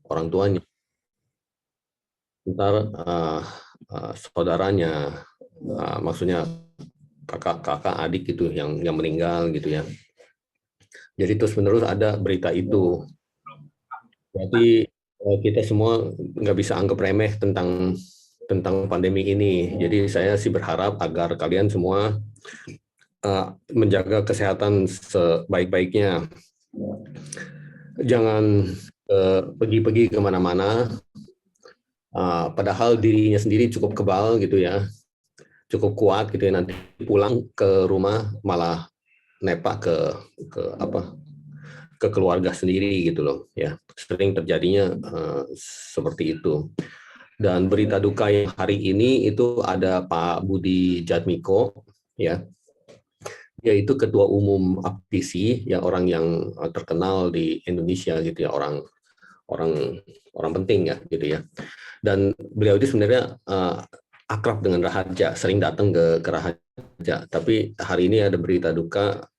orang tuanya, ntar saudaranya, maksudnya kakak adik gitu yang meninggal gitu ya. Jadi terus menerus ada berita itu. Jadi kita semua nggak bisa anggap remeh tentang pandemi ini. Jadi saya sih berharap agar kalian semua menjaga kesehatan sebaik-baiknya. Jangan pergi-pergi kemana-mana. Padahal dirinya sendiri cukup kebal gitu ya, cukup kuat gitu ya. Nanti pulang ke rumah malah nepak ke apa ke keluarga sendiri gitu loh ya. Sering terjadinya seperti itu. Dan berita duka yang hari ini itu ada Pak Budi Jatmiko ya, yaitu ketua umum APTISI ya, orang yang terkenal di Indonesia gitu ya, orang orang penting ya gitu ya. Dan beliau itu sebenarnya akrab dengan Raharja, sering datang ke Raharja. Tapi hari ini ada berita duka,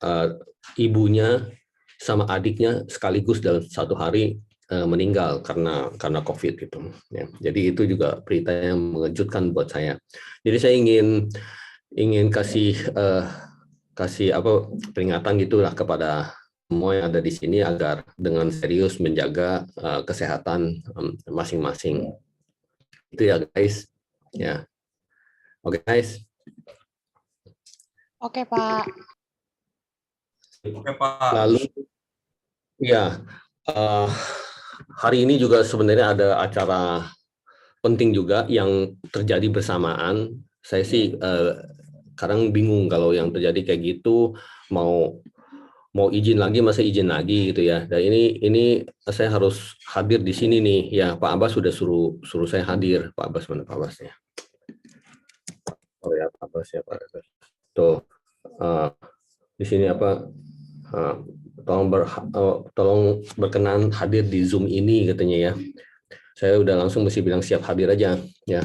ibunya sama adiknya sekaligus dalam satu hari meninggal karena COVID gitu. Ya. Jadi itu juga berita yang mengejutkan buat saya. Jadi saya ingin kasih peringatan gitulah kepada semua yang ada di sini agar dengan serius menjaga kesehatan masing-masing. Itu ya guys. Ya. Oke guys. Oke Pak. Oke Pak. Lalu ya hari ini juga sebenarnya ada acara penting juga yang terjadi bersamaan. Saya sih kadang bingung kalau yang terjadi kayak gitu, mau izin lagi masa izin lagi gitu ya. Dan ini saya harus hadir di sini nih ya. Pak Abbas sudah suruh saya hadir. Pak Abbas mana Pak Abbas ya? Oh ya Pak Abbas ya Pak Abbas. Tuh di sini tolong berkenan hadir di Zoom ini katanya ya. Saya udah langsung mesti bilang siap hadir aja ya.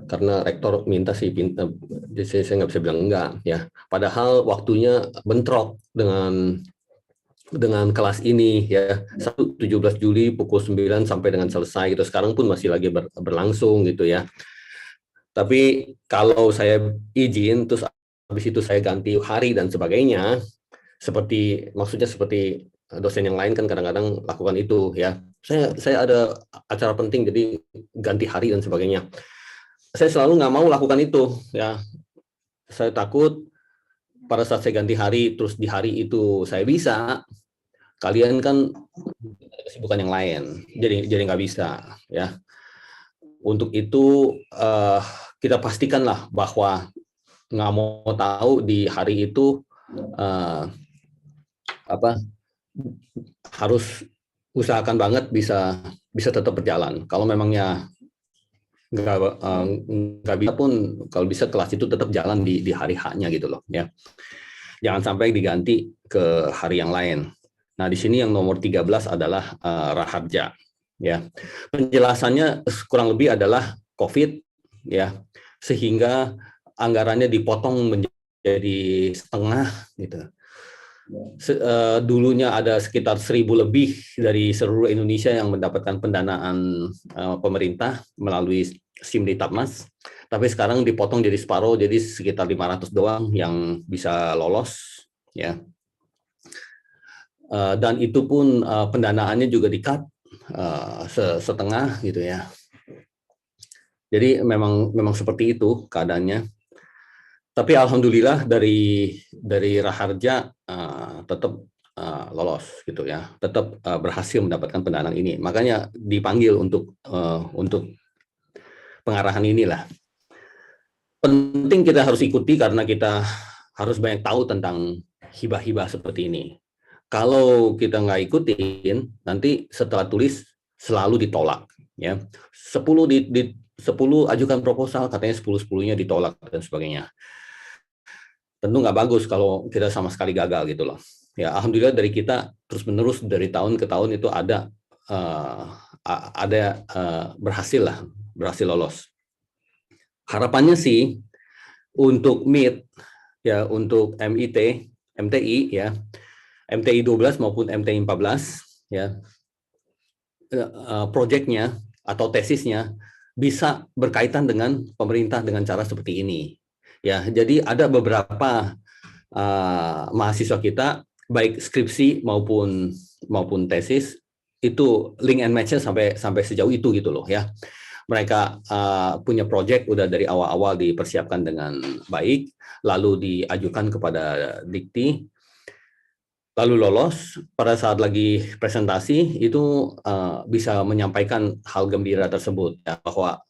Karena rektor minta sih, saya nggak bisa bilang enggak ya. Padahal waktunya bentrok dengan kelas ini ya. 17 Juli pukul 9 sampai dengan selesai gitu. Sekarang pun masih lagi berlangsung gitu ya. Tapi kalau saya izin terus habis itu saya ganti hari dan sebagainya, maksudnya seperti dosen yang lain kan kadang-kadang lakukan itu ya. Saya ada acara penting jadi ganti hari dan sebagainya. Saya selalu nggak mau lakukan itu ya. Saya takut pada saat saya ganti hari terus di hari itu saya bisa, kalian kan kesibukan yang lain, jadi nggak bisa ya. Untuk itu kita pastikanlah bahwa nggak mau tahu di hari itu harus usahakan banget bisa tetap berjalan. Kalau memangnya nggak bisa pun, kalau bisa kelas itu tetap jalan di hari H-nya gitu loh ya. Jangan sampai diganti ke hari yang lain. Nah, di sini yang nomor 13 adalah Raharja ya. Penjelasannya kurang lebih adalah COVID ya, sehingga anggarannya dipotong menjadi setengah gitu. Dulunya ada sekitar 1.000 lebih dari seluruh Indonesia yang mendapatkan pendanaan pemerintah melalui SIM Ditapmas, tapi sekarang dipotong jadi separuh, jadi sekitar 500 doang yang bisa lolos ya. Dan itu pun pendanaannya juga di-cut setengah gitu ya. Jadi memang seperti itu keadaannya. Tapi alhamdulillah dari Raharja tetap lolos gitu ya, tetap berhasil mendapatkan pendanaan ini. Makanya dipanggil untuk pengarahan inilah. Penting kita harus ikuti karena kita harus banyak tahu tentang hibah-hibah seperti ini. Kalau kita nggak ikutin, nanti setelah tulis selalu ditolak ya. 10 ajukan proposal, katanya 10-10-nya ditolak dan sebagainya. Tentu nggak bagus kalau kita sama sekali gagal gitu loh. Ya, alhamdulillah dari kita terus-menerus dari tahun ke tahun itu ada berhasil lolos. Harapannya sih untuk MIT ya, untuk MTI ya, MTI 12 maupun MTI 14 ya, proyeknya atau tesisnya bisa berkaitan dengan pemerintah dengan cara seperti ini. Ya, jadi ada beberapa mahasiswa kita baik skripsi maupun tesis itu link and match-nya sampai sejauh itu gitu loh ya. Mereka punya proyek udah dari awal-awal dipersiapkan dengan baik, lalu diajukan kepada Dikti, lalu lolos. Pada saat lagi presentasi itu bisa menyampaikan hal gembira tersebut ya, bahwa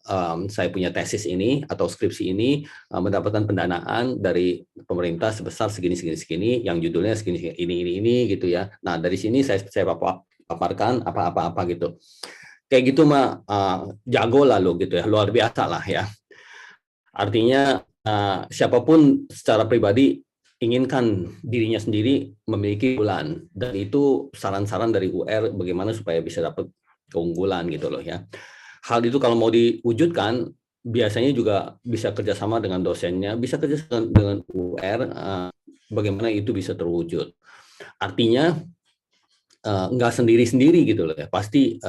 saya punya tesis ini atau skripsi ini mendapatkan pendanaan dari pemerintah sebesar segini yang judulnya segini ini gitu ya. Nah dari sini saya paparkan apa gitu. Kayak gitu mah jago lah lo gitu ya, luar biasa lah ya. Artinya siapapun secara pribadi inginkan dirinya sendiri memiliki keunggulan, dan itu saran-saran dari UR bagaimana supaya bisa dapat keunggulan gitu loh ya. Hal itu kalau mau diwujudkan biasanya juga bisa kerjasama dengan dosennya, bisa kerjasama dengan UR, bagaimana itu bisa terwujud. Artinya nggak sendiri-sendiri gitu loh ya, pasti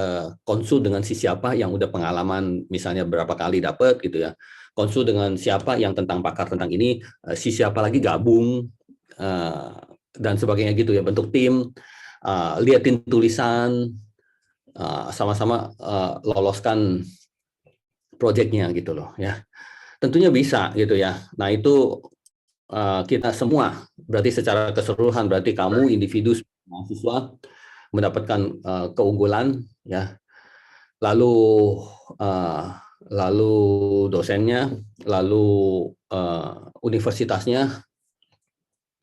konsul dengan si siapa yang udah pengalaman misalnya berapa kali dapat gitu ya, konsul dengan siapa yang pakar tentang ini, si siapa lagi gabung dan sebagainya gitu ya, bentuk tim, liatin tulisan, sama-sama loloskan proyeknya gitu loh ya, tentunya bisa gitu ya. Nah itu kita semua berarti secara keseluruhan, berarti kamu individu mahasiswa mendapatkan keunggulan ya, lalu dosennya, lalu universitasnya,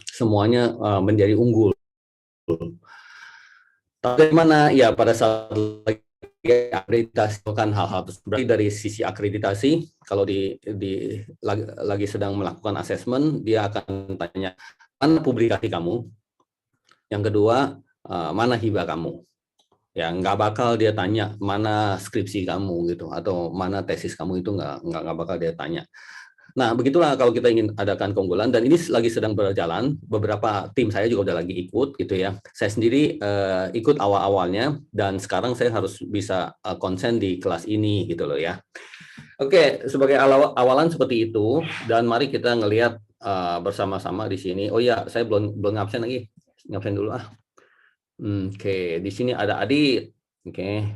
semuanya menjadi unggul. Bagaimana ya pada saat lagi akreditasi kan hal-hal tersebut. Berarti dari sisi akreditasi, kalau lagi sedang melakukan asesmen, dia akan tanya mana publikasi kamu, yang kedua mana hibah kamu. Ya nggak bakal dia tanya mana skripsi kamu gitu atau mana tesis kamu, itu nggak bakal dia tanya. Nah begitulah kalau kita ingin adakan keunggulan, dan ini lagi sedang berjalan. Beberapa tim saya juga udah lagi ikut gitu ya. Saya sendiri ikut awal-awalnya, dan sekarang saya harus bisa konsen di kelas ini gitu loh ya. Oke, sebagai awalan seperti itu, dan mari kita ngelihat bersama-sama di sini. Oh ya, saya belum ngabsen lagi, ngabsen dulu ah. Oke, di sini ada Adit. Oke,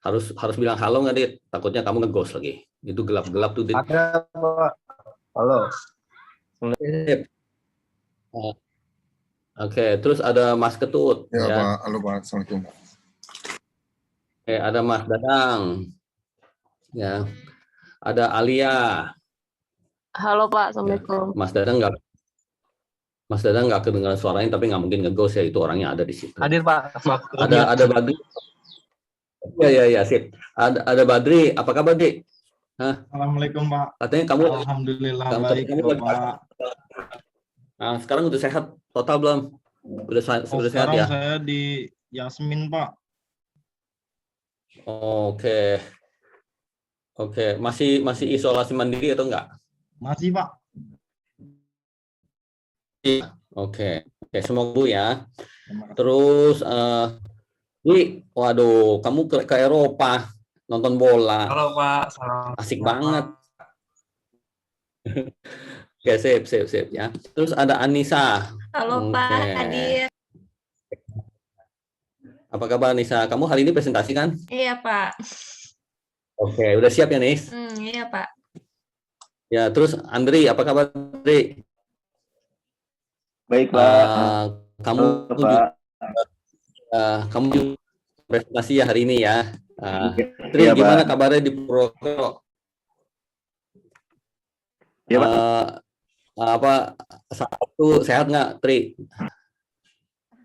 harus bilang halo nggak, Adit? Takutnya kamu nge-ghost lagi. Itu gelap-gelap tuh, Adit. Ada, Pak. Halo. Oke, terus ada Mas Ketut. Ya, Ya. Pak. Halo, Pak. Assalamualaikum. Oke, ada Mas Dadang. Ya, ada Alia. Halo Pak, Assalamualaikum. Ya. Mas Dadang nggak kedengaran suaranya, tapi nggak mungkin nge-ghost ya, itu orangnya ada di situ. Hadir, Pak. Ada Badri. Ya, sip. Ada Badri. Apa kabar, Dik? Assalamualaikum Pak. Katanya kamu Alhamdulillah baik Bapak. Nah, sekarang udah sehat total belum? Udah sehat Sekarang ya? saya di Yasmin Pak. Oke. Masih isolasi mandiri atau enggak? Masih Pak. Oke, semoga ya. Terus waduh, kamu ke Eropa nonton bola. Halo Pak, salam. Asik banget. Oke, sip ya. Terus ada Anissa. Halo Pak, hadir. Apa kabar Anissa? Kamu hari ini presentasi kan? Iya Pak. Oke, udah siap ya Nis? Iya Pak. Ya, terus Andri, apa kabar Andri? Baik Pak. Kamu juga presentasi ya hari ini ya. Tri, ya, gimana kabarnya di Purwokerto? Ya, Pak. Satu sehat nggak, Tri?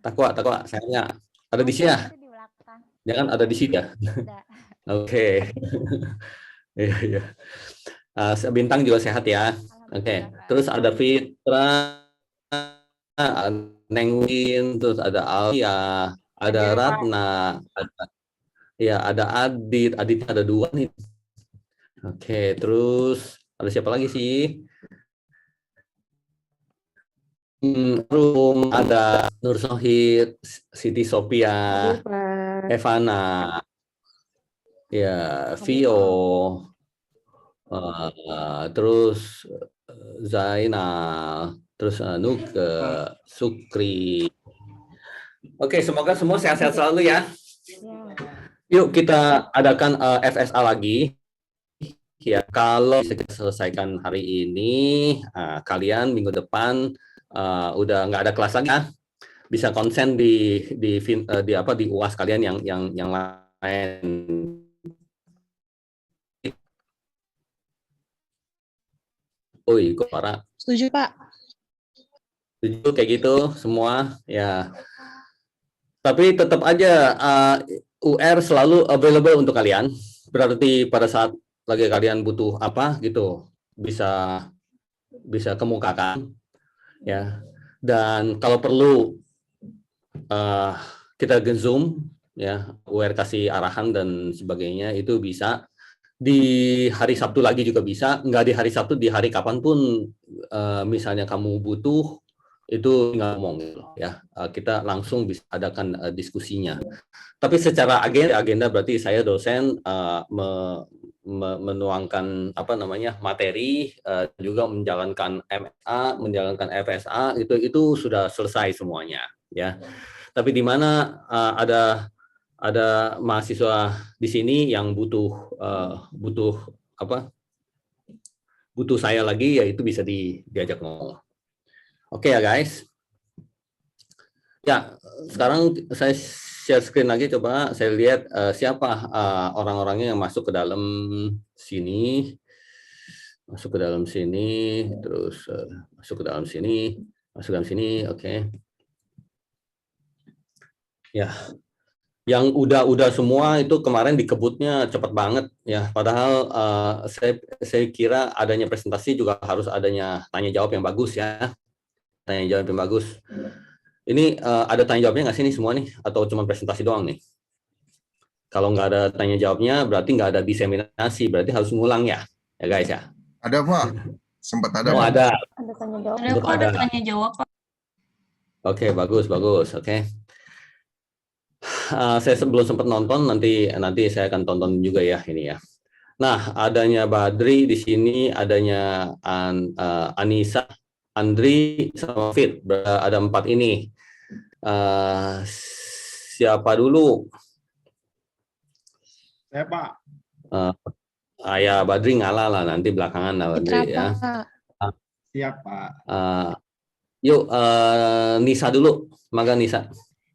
Takwa, sehat nggak? Ada di sini ya? Jangan ada di sini ya? Oke. Iya. Bintang juga sehat ya. Oke. Terus ada Fitra, Neng Win, terus ada Alia, ada Ratna, ada Adit ada 2 nih. Oke, terus ada siapa lagi sih? Ada Nur Sohid, Siti Sophia, Evana. ya Vio, terus Zainal, terus Nuke, Sukri. Oke, semoga semua sehat-sehat selalu ya. Yuk kita adakan FSA lagi. Ya, kalau bisa kita selesaikan hari ini, kalian minggu depan udah nggak ada kelas lagi, bisa konsen di UAS kalian yang lain. Oi, kok parah. Setuju, Pak. Setuju kayak gitu semua ya. Tapi tetap aja UR selalu available untuk kalian. Berarti pada saat lagi kalian butuh apa gitu bisa kemukakan ya. Dan kalau perlu kita Zoom ya, UR kasih arahan dan sebagainya itu bisa. Di hari Sabtu lagi juga bisa, nggak di hari Sabtu, di hari kapanpun misalnya kamu butuh itu nggak ngomong gitu ya, kita langsung bisa adakan diskusinya. Tapi secara agenda berarti saya dosen menuangkan apa namanya materi, juga menjalankan MA, menjalankan FSA itu sudah selesai semuanya ya. Tapi di mana ada mahasiswa di sini yang butuh saya lagi, ya itu bisa diajak ngomong. Oke ya guys. Ya, sekarang saya share screen lagi, coba saya lihat siapa orang-orangnya yang masuk ke dalam sini. Masuk ke dalam sini, terus masuk ke dalam sini, oke. Ya, yang udah semua itu kemarin dikebutnya cepat banget ya. Padahal saya kira adanya presentasi juga harus adanya tanya jawab yang bagus ya. Tanya jawab yang bagus. Ini ada tanya jawabnya nggak sih nih semua nih? Atau cuma presentasi doang nih? Kalau nggak ada tanya jawabnya berarti nggak ada diseminasi. Berarti harus ngulang ya, ya guys ya. Ada Pak, sempat ada. Oh Pak. ada. Ada tanya jawab. Ada. Tanya jawab, Pak. Oke, bagus. Oke. Saya belum sempat nonton, nanti saya akan tonton juga ya ini ya. Nah, adanya Badri di sini, adanya Anissa, Andri, sama Fit, ada 4 ini. Siapa dulu? Saya Pak. Ya Badri ngalah lah, nanti belakangan lah Badri ya. Siap Pak. Yuk Nisa dulu, maga Nisa.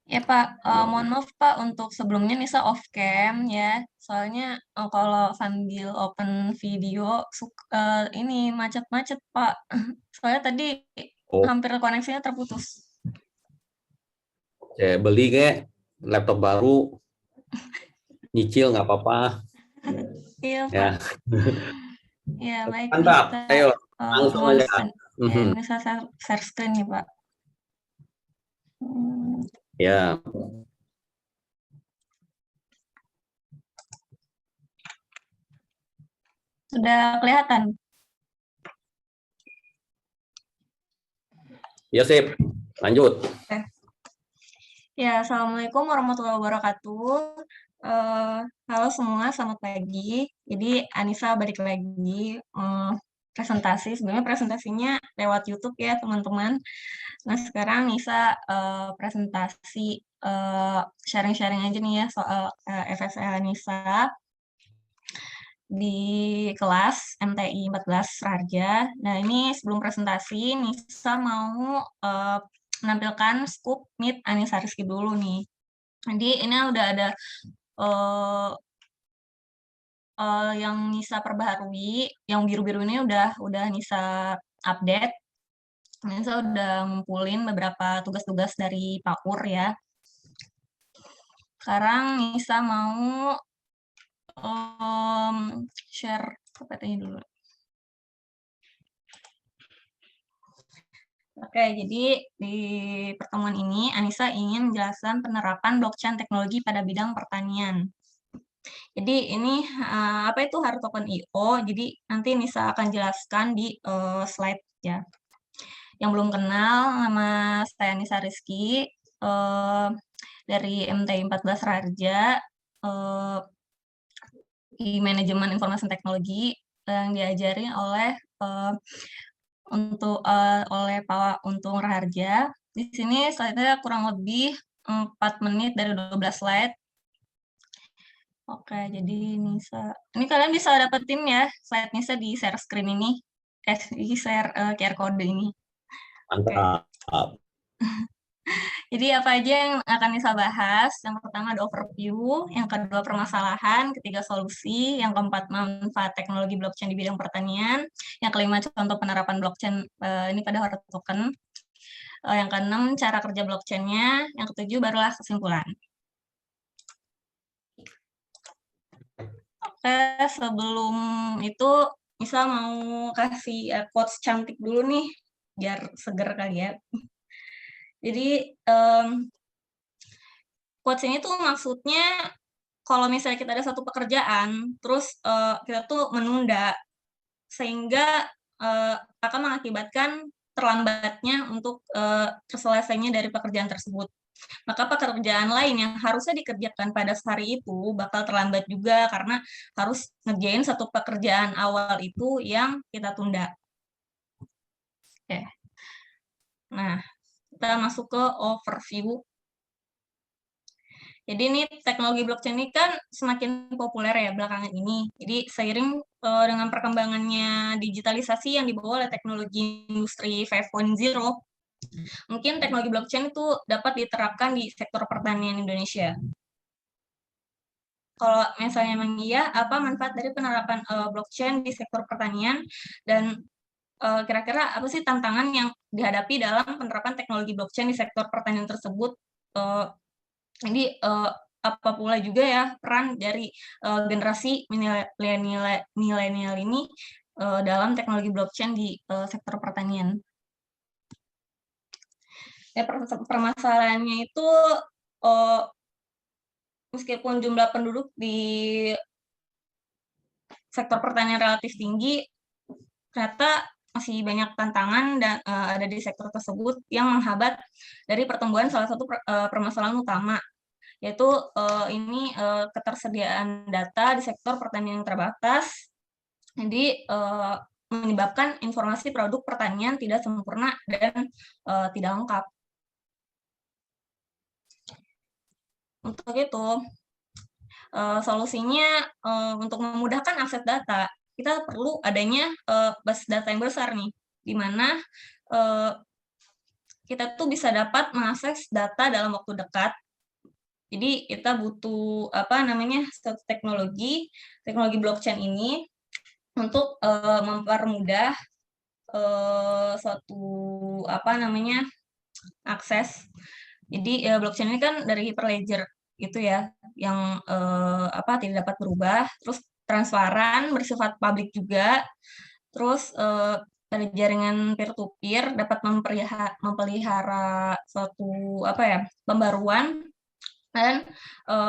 Ya Pak, mohon maaf Pak untuk sebelumnya Nisa off cam ya. Soalnya kalau sambil open video ini macet-macet Pak. Soalnya tadi hampir koneksinya terputus. Oke, beli kayak laptop baru, nyicil nggak apa-apa. Iya Ya. Pak. Ya baik. Mantap. Ayo langsung aja. Nisa share screen nih Pak. Ya. Sudah kelihatan? Ya sip, lanjut. Ya, Assalamualaikum warahmatullahi wabarakatuh. Halo semua, selamat pagi. Jadi Anissa balik lagi presentasi. Sebenarnya presentasinya lewat YouTube ya teman-teman. Nah sekarang Nisa presentasi sharing-sharing aja nih ya soal FSA Nisa di kelas MTI 14 Raharja. Nah ini sebelum presentasi Nisa mau menampilkan scoop Meet Anissa Rizky dulu nih. Jadi ini udah ada yang Nisa perbaharui, yang biru-biru ini udah Nisa update. Nisa udah ngumpulin beberapa tugas-tugas dari Pak Ur ya. Sekarang Nisa mau share PPT-nya dulu. Oke, jadi di pertemuan ini Anissa ingin menjelaskan penerapan blockchain teknologi pada bidang pertanian. Jadi ini apa itu hard token IO? Jadi nanti Nissa akan jelaskan di slide ya. Yang belum kenal, nama saya Nisa Rizky dari MTI 14 Raharja. di manajemen informasi teknologi yang diajari oleh oleh Pak Untung Raharja. Di sini slide-nya kurang lebih 4 menit dari 12 slide. Oke, jadi Nisa. Ini kalian bisa dapetin ya slide Nisa di share screen ini. Di share QR code ini. Mantap. Jadi apa aja yang akan Nisa bahas? Yang pertama ada overview, yang kedua permasalahan, ketiga solusi, yang keempat manfaat teknologi blockchain di bidang pertanian, yang kelima contoh penerapan blockchain ini pada hard token, yang keenam cara kerja blockchain-nya, yang ketujuh barulah kesimpulan. Oke, sebelum itu Nisa mau kasih quotes cantik dulu nih, biar seger kali ya. Jadi quotes ini tuh maksudnya kalau misalnya kita ada satu pekerjaan, terus kita tuh menunda, sehingga akan mengakibatkan terlambatnya untuk terselesainya dari pekerjaan tersebut. Maka pekerjaan lain yang harusnya dikerjakan pada hari itu bakal terlambat juga karena harus ngerjain satu pekerjaan awal itu yang kita tunda. Oke. Nah, kita masuk ke overview. Jadi ini teknologi blockchain ini kan semakin populer ya belakangan ini. Jadi seiring dengan perkembangannya digitalisasi yang dibawa oleh teknologi industri 5.0, mungkin teknologi blockchain itu dapat diterapkan di sektor pertanian Indonesia. Kalau misalnya memang iya, apa manfaat dari penerapan blockchain di sektor pertanian, dan kira-kira apa sih tantangan yang dihadapi dalam penerapan teknologi blockchain di sektor pertanian tersebut? Jadi apa pula juga ya peran dari generasi milenial ini dalam teknologi blockchain di sektor pertanian. Ya, permasalahannya itu meskipun jumlah penduduk di sektor pertanian relatif tinggi, ternyata masih banyak tantangan dan ada di sektor tersebut yang menghambat dari pertumbuhan salah satu permasalahan utama, yaitu ini ketersediaan data di sektor pertanian yang terbatas. Jadi menyebabkan informasi produk pertanian tidak sempurna dan tidak lengkap. Untuk itu, solusinya untuk memudahkan akses data, kita perlu adanya basis data yang besar nih, di mana kita tuh bisa dapat mengakses data dalam waktu dekat. Jadi kita butuh satu teknologi blockchain ini untuk mempermudah suatu akses. Jadi blockchain ini kan dari Hyperledger gitu ya, yang tidak dapat berubah, terus transparan, bersifat publik juga, terus dari jaringan peer-to-peer dapat memelihara suatu pembaruan dan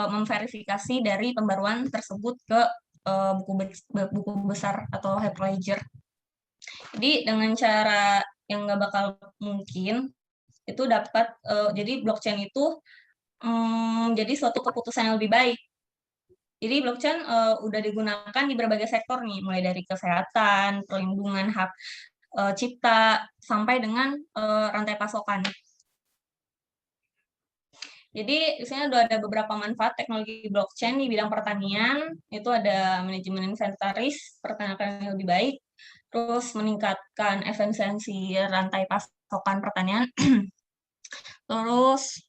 memverifikasi dari pembaruan tersebut ke buku besar atau Hyperledger. Jadi dengan cara yang nggak bakal mungkin itu dapat jadi blockchain itu jadi suatu keputusan yang lebih baik. Jadi blockchain udah digunakan di berbagai sektor nih, mulai dari kesehatan, perlindungan hak cipta, sampai dengan rantai pasokan. Jadi di sini ada beberapa manfaat teknologi blockchain di bidang pertanian, itu ada manajemen inventaris, peternakan yang lebih baik, terus meningkatkan efisiensi rantai pasokan pertanian, terus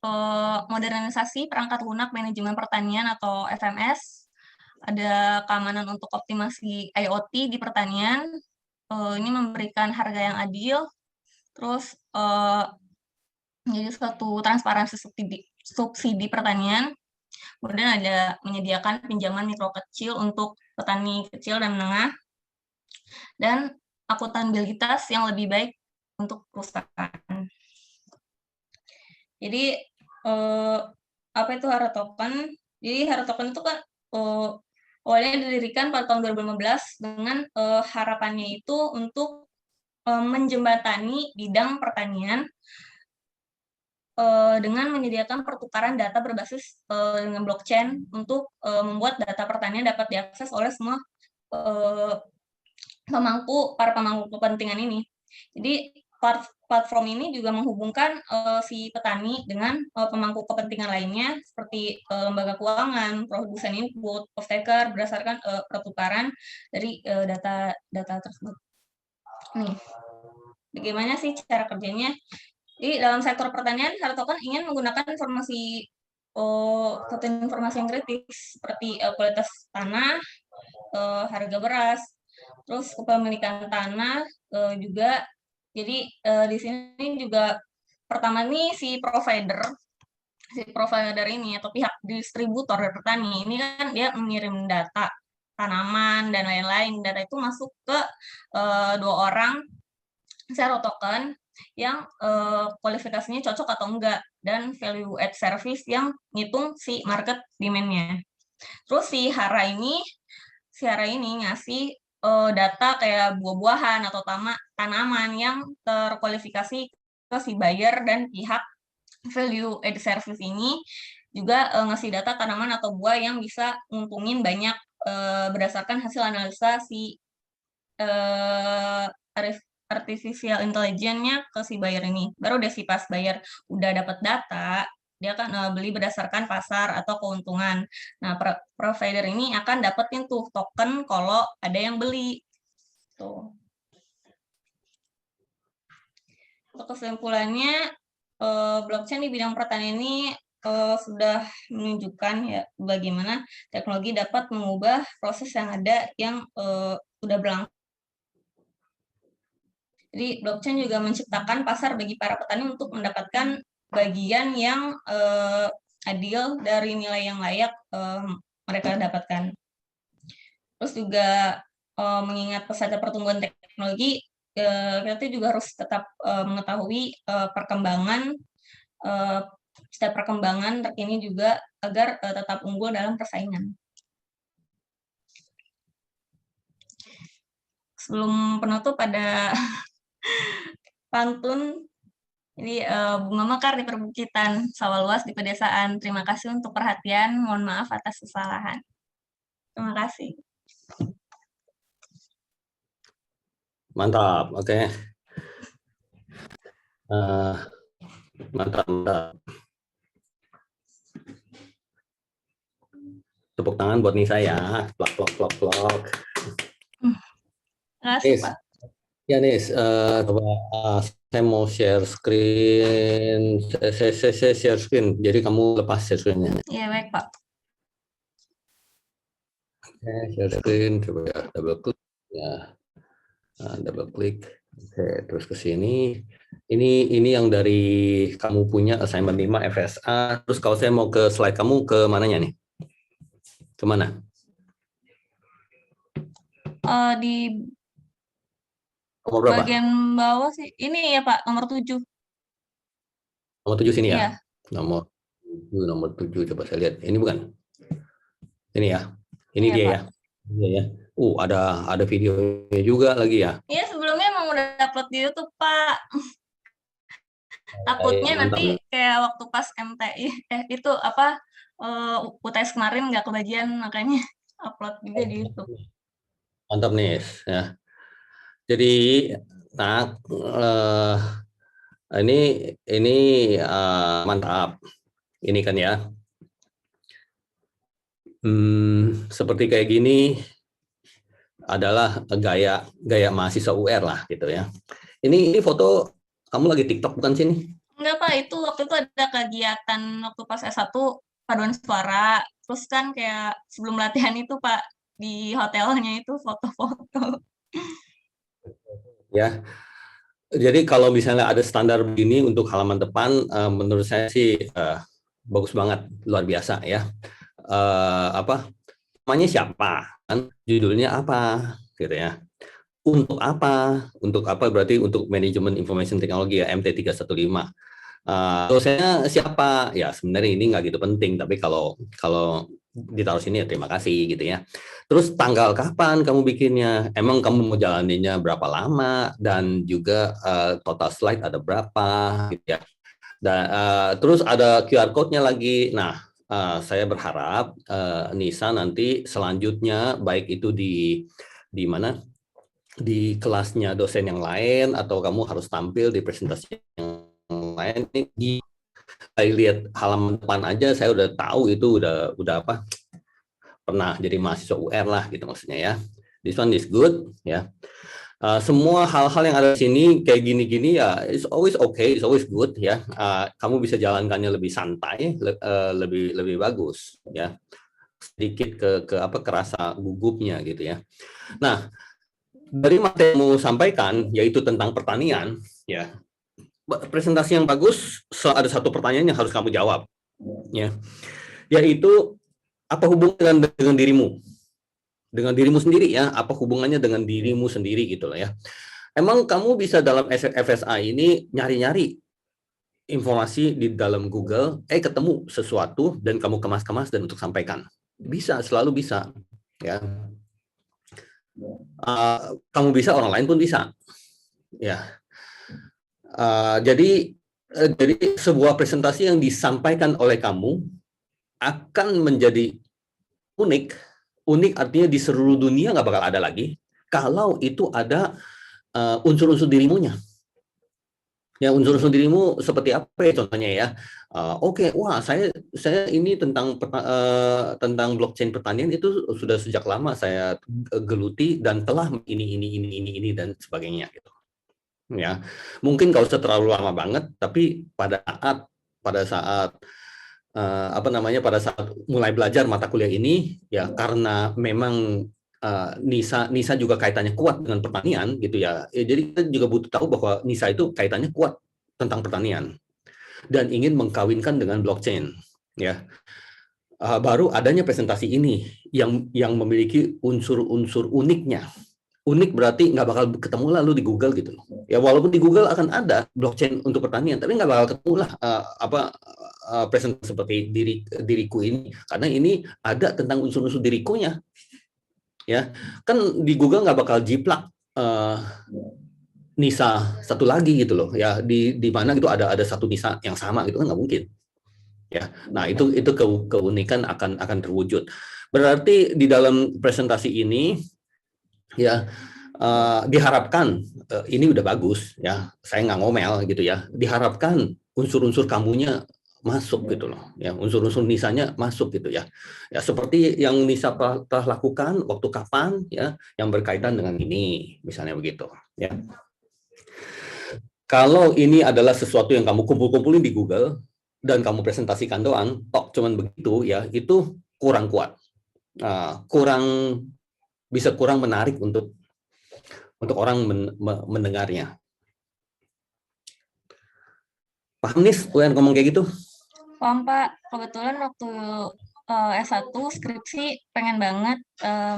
modernisasi perangkat lunak manajemen pertanian atau FMS, ada keamanan untuk optimasi IoT di pertanian, ini memberikan harga yang adil, terus menjadi suatu transparansi subsidi pertanian, kemudian ada menyediakan pinjaman mikro kecil untuk petani kecil dan menengah, dan akuntabilitas yang lebih baik untuk perusahaan. Jadi apa itu hard token? Jadi hard token itu kan awalnya didirikan pada tahun 2015 dengan harapannya itu untuk menjembatani bidang pertanian dengan menyediakan pertukaran data berbasis dengan blockchain untuk membuat data pertanian dapat diakses oleh semua para pemangku kepentingan ini. Jadi platform ini juga menghubungkan si petani dengan pemangku kepentingan lainnya seperti lembaga keuangan, produsen input, off-taker berdasarkan pertukaran dari data tersebut. Nih, bagaimana sih cara kerjanya? Jadi dalam sektor pertanian, Syarat Token ingin menggunakan informasi yang kritis seperti kualitas tanah, harga beras, terus kepemilikan tanah juga. Jadi di sini juga pertama nih si provider ini atau pihak distributor dari petani ini kan dia mengirim data tanaman dan lain-lain. Data itu masuk ke 2 orang Zero Token yang kualifikasinya cocok atau enggak, dan value add service yang ngitung si market demand-nya. Terus si Hara ini ngasih data kayak buah-buahan atau tanaman yang terkualifikasi ke si buyer, dan pihak value add service ini juga ngasih data tanaman atau buah yang bisa nguntungin banyak berdasarkan hasil analisa si artificial intelligence-nya ke si buyer ini. Baru deh si pas buyer udah dapat data, dia akan beli berdasarkan pasar atau keuntungan. Nah, provider ini akan dapetin tuh token kalau ada yang beli. Tuh. Untuk kesimpulannya, blockchain di bidang pertanian ini sudah menunjukkan ya bagaimana teknologi dapat mengubah proses yang ada yang sudah berlangsung. Jadi blockchain juga menciptakan pasar bagi para petani untuk mendapatkan bagian yang adil dari nilai yang layak mereka dapatkan. Terus juga mengingat pesatnya pertumbuhan teknologi, kita juga harus tetap mengetahui setiap perkembangan terkini juga agar tetap unggul dalam persaingan. Sebelum penutup ada pantun. Ini bunga mekar di perbukitan, sawah luas di pedesaan. Terima kasih untuk perhatian. Mohon maaf atas kesalahan. Terima kasih. Mantap, oke. Mantap. Tepuk tangan buat Nisa ya. Plak. Terima kasih, Pak. Ya, Nis, coba saya mau share screen. Saya share screen, jadi kamu lepas share screen-nya. Iya, baik, Pak. Oke, share screen, coba ya, double klik. Ya, double klik. Oke, terus ke sini. Ini yang dari kamu punya assignment 5 FSA. Terus kalau saya mau ke slide kamu, ke mananya nih? Kemana? Di Nomor berapa? bagian bawah sih. Ini ya, Pak, nomor 7. Nomor 7 sini ya? Iya. Nomor 7, coba saya lihat. Ini bukan? Ini ya? Ini Iya, dia Pak. ya? Iya ya. Ada videonya juga lagi ya? Iya, sebelumnya emang udah upload di YouTube, Pak. Takutnya nanti kayak waktu pas MTI, itu apa, UTS kemarin nggak kebagian, makanya upload juga di YouTube. Mantap nih ya. Jadi, nah, ini mantap. Ini kan ya. Seperti kayak gini adalah gaya mahasiswa UR lah gitu ya. Ini foto kamu lagi TikTok bukan sih nih? Enggak, Pak, itu waktu itu ada kegiatan waktu pas S1 paduan suara. Terus kan kayak sebelum latihan itu, Pak, di hotelnya itu foto-foto. Ya. Jadi kalau misalnya ada standar begini untuk halaman depan, menurut saya sih bagus banget, luar biasa ya. Namanya siapa? Kan judulnya apa? Gitu ya. Untuk apa? Untuk apa berarti untuk manajemen information technology ya, MT 315. Dosennya siapa? Ya sebenarnya ini nggak gitu penting, tapi kalau ditaruh sini ya terima kasih gitu ya. Terus tanggal kapan kamu bikinnya? Emang kamu mau jalaninnya berapa lama? Dan juga total slide ada berapa? Gitu ya. Dan terus ada QR code-nya lagi. Nah, saya berharap Nisa nanti selanjutnya baik itu di mana di kelasnya dosen yang lain atau kamu harus tampil di presentasi yang lain. Saya lihat halaman depan aja saya udah tahu itu udah apa pernah jadi mahasiswa UR lah gitu maksudnya ya. This one is good ya. Semua hal-hal yang ada di sini kayak gini-gini ya, it's always okay, it's always good ya. Kamu bisa jalankannya lebih santai, lebih bagus ya. Sedikit ke apa kerasa gugupnya gitu ya. Nah, dari materi yang mau sampaikan yaitu tentang pertanian ya. Presentasi yang bagus ada satu pertanyaan yang harus kamu jawab ya. Yaitu apa hubungan dengan dirimu? Dengan dirimu sendiri ya, apa hubungannya dengan dirimu sendiri gitu loh ya. Emang kamu bisa dalam FSA ini nyari-nyari informasi di dalam Google, ketemu sesuatu dan kamu kemas-kemas dan untuk sampaikan. Bisa, selalu bisa ya. Kamu bisa, orang lain pun bisa ya. Jadi sebuah presentasi yang disampaikan oleh kamu akan menjadi unik. Unik artinya di seluruh dunia nggak bakal ada lagi kalau itu ada unsur-unsur dirimunya. Ya, unsur-unsur dirimu seperti apa ya contohnya ya? Oke, wah saya ini tentang blockchain pertanian itu sudah sejak lama saya geluti dan telah ini dan sebagainya gitu. Ya, mungkin nggak usah terlalu lama banget, tapi pada saat pada saat mulai belajar mata kuliah ini ya karena memang Nisa juga kaitannya kuat dengan pertanian gitu ya. Jadi kita juga butuh tahu bahwa Nisa itu kaitannya kuat tentang pertanian dan ingin mengkawinkan dengan blockchain ya. Baru adanya presentasi ini yang memiliki unsur-unsur uniknya. Unik berarti nggak bakal ketemu lalu di Google gitu loh. Ya walaupun di Google akan ada blockchain untuk pertanian, tapi nggak bakal ketemu lah presentasi seperti diriku ini, karena ini ada tentang unsur-unsur dirikunya. Ya kan di Google nggak bakal jiplak Nisa satu lagi gitu loh. Ya di mana gitu ada satu Nisa yang sama gitu kan nggak mungkin. Ya, nah itu keunikan akan terwujud. Berarti di dalam presentasi ini ya diharapkan ini udah bagus ya, saya nggak ngomel gitu ya, diharapkan unsur-unsur kamunya masuk gitu loh ya, unsur-unsur Nisanya masuk gitu ya, ya seperti yang Nisa telah lakukan waktu kapan ya yang berkaitan dengan ini misalnya begitu ya. Kalau ini adalah sesuatu yang kamu kumpul-kumpulin di Google dan kamu presentasikan doang tok cuman begitu ya, itu kurang kuat, kurang menarik untuk orang mendengarnya. Paham nih, UN ngomong kayak gitu? Paham, Pak. Kebetulan waktu S1 skripsi pengen banget